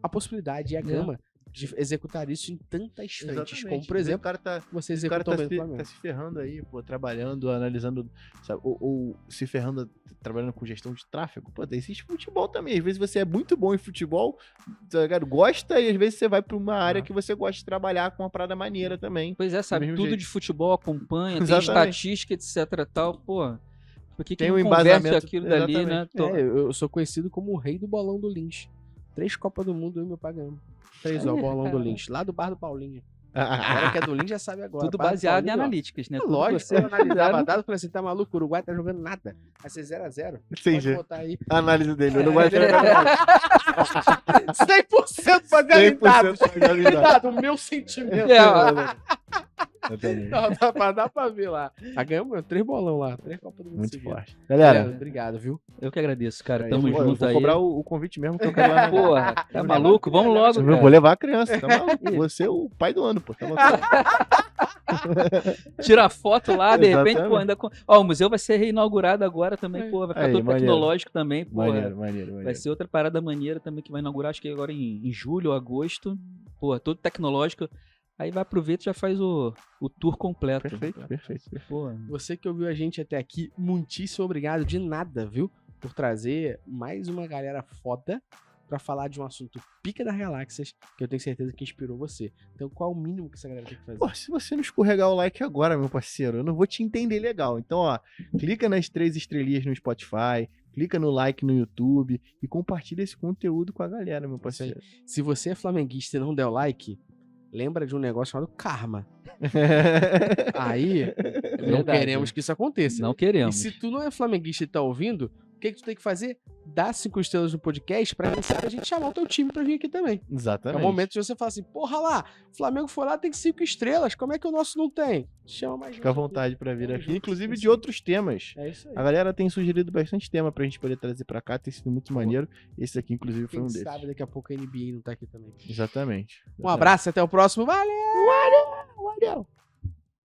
a possibilidade e a gama de executar isso em tantas frentes, Exatamente. como, por exemplo, o cara tá, você o cara executou tá bem no Flamengo. se ferrando aí, pô, trabalhando, analisando, sabe, ou se ferrando, trabalhando com gestão de tráfego. Pô, existe futebol também. Às vezes você é muito bom em futebol, tá ligado? Gosta, e às vezes você vai pra uma área que você gosta de trabalhar com uma parada maneira também. Pois é, sabe, mesmo tudo jeito. de futebol acompanha, tem Exatamente. estatística, etc e tal, pô. Por que Tem não um converte embasamento, aquilo dali, né? exatamente. Tô- Eu sou conhecido como o rei do bolão do Lynch. 3 Copas do Mundo eu e meu pai ganhamos. 3 ó, bolão do Lynch, lá do bar do Paulinho. A galera que é do Lynch já sabe agora. Tudo Bar do baseado em Paulinho, ó. analíticas, né? Tudo Lógico, você eu analisava fizeram- dado e falei assim, tá maluco, o Uruguai tá jogando nada. Vai ser 0x0. Entendi. Pode botar aí. A análise dele, eu não gosto de 100% baseado em dados. 100% de Dado, o meu sentimento. É, ó, Não, dá pra ver lá. Ganhamos 3 bolão lá, 3 Copas do Mundo Muito seguidas. forte. Galera, Obrigado, viu? eu que agradeço, cara. Aí, Tamo eu junto vou aí. cobrar o convite mesmo que eu quero lá na... Porra, tá maluco? Vamos logo, Eu cara. vou levar a criança, tá maluco? Você é o pai do ano, pô. Tá maluco? Tira foto lá, de repente, pô, Exatamente. ainda... Ó, o museu vai ser reinaugurado agora também, pô. Vai ficar Aí, todo maneiro. tecnológico também, pô. Maneiro. Vai ser outra parada maneira também que vai inaugurar, acho que agora em julho ou agosto. Pô, todo tecnológico. Aí vai aproveita e já faz o tour completo. Perfeito. Pô, Você que ouviu a gente até aqui, muitíssimo obrigado de nada, viu? Por trazer mais uma galera foda pra falar de um assunto pica das galáxias, que eu tenho certeza que inspirou você. Então qual é o mínimo que essa galera tem que fazer? Pô, se você não escorregar o like agora, meu parceiro, eu não vou te entender legal. Então, ó, clica nas 3 estrelinhas no Spotify, clica no like no YouTube e compartilha esse conteúdo com a galera, meu parceiro. Se você é flamenguista e não der o like, lembra de um negócio chamado karma. Aí, não verdade. queremos que isso aconteça. não E queremos. se tu não é flamenguista e tá ouvindo, o que tu tem que fazer? Dá 5 estrelas no podcast pra a gente chamar o teu time pra vir aqui também. É Exatamente. o momento de você falar assim, porra lá, o Flamengo foi lá, tem 5 estrelas, como é que o nosso não tem? Chama mais Fica à gente aqui. vontade pra vir Tamo aqui, junto, inclusive sim, de outros temas. É isso aí. A galera tem sugerido bastante tema pra gente poder trazer pra cá, tem sido muito maneiro. Esse aqui, inclusive, foi Quem um desses. sabe daqui a pouco a NBA não tá aqui também. Exatamente. Um abraço, até o próximo. Valeu! Valeu!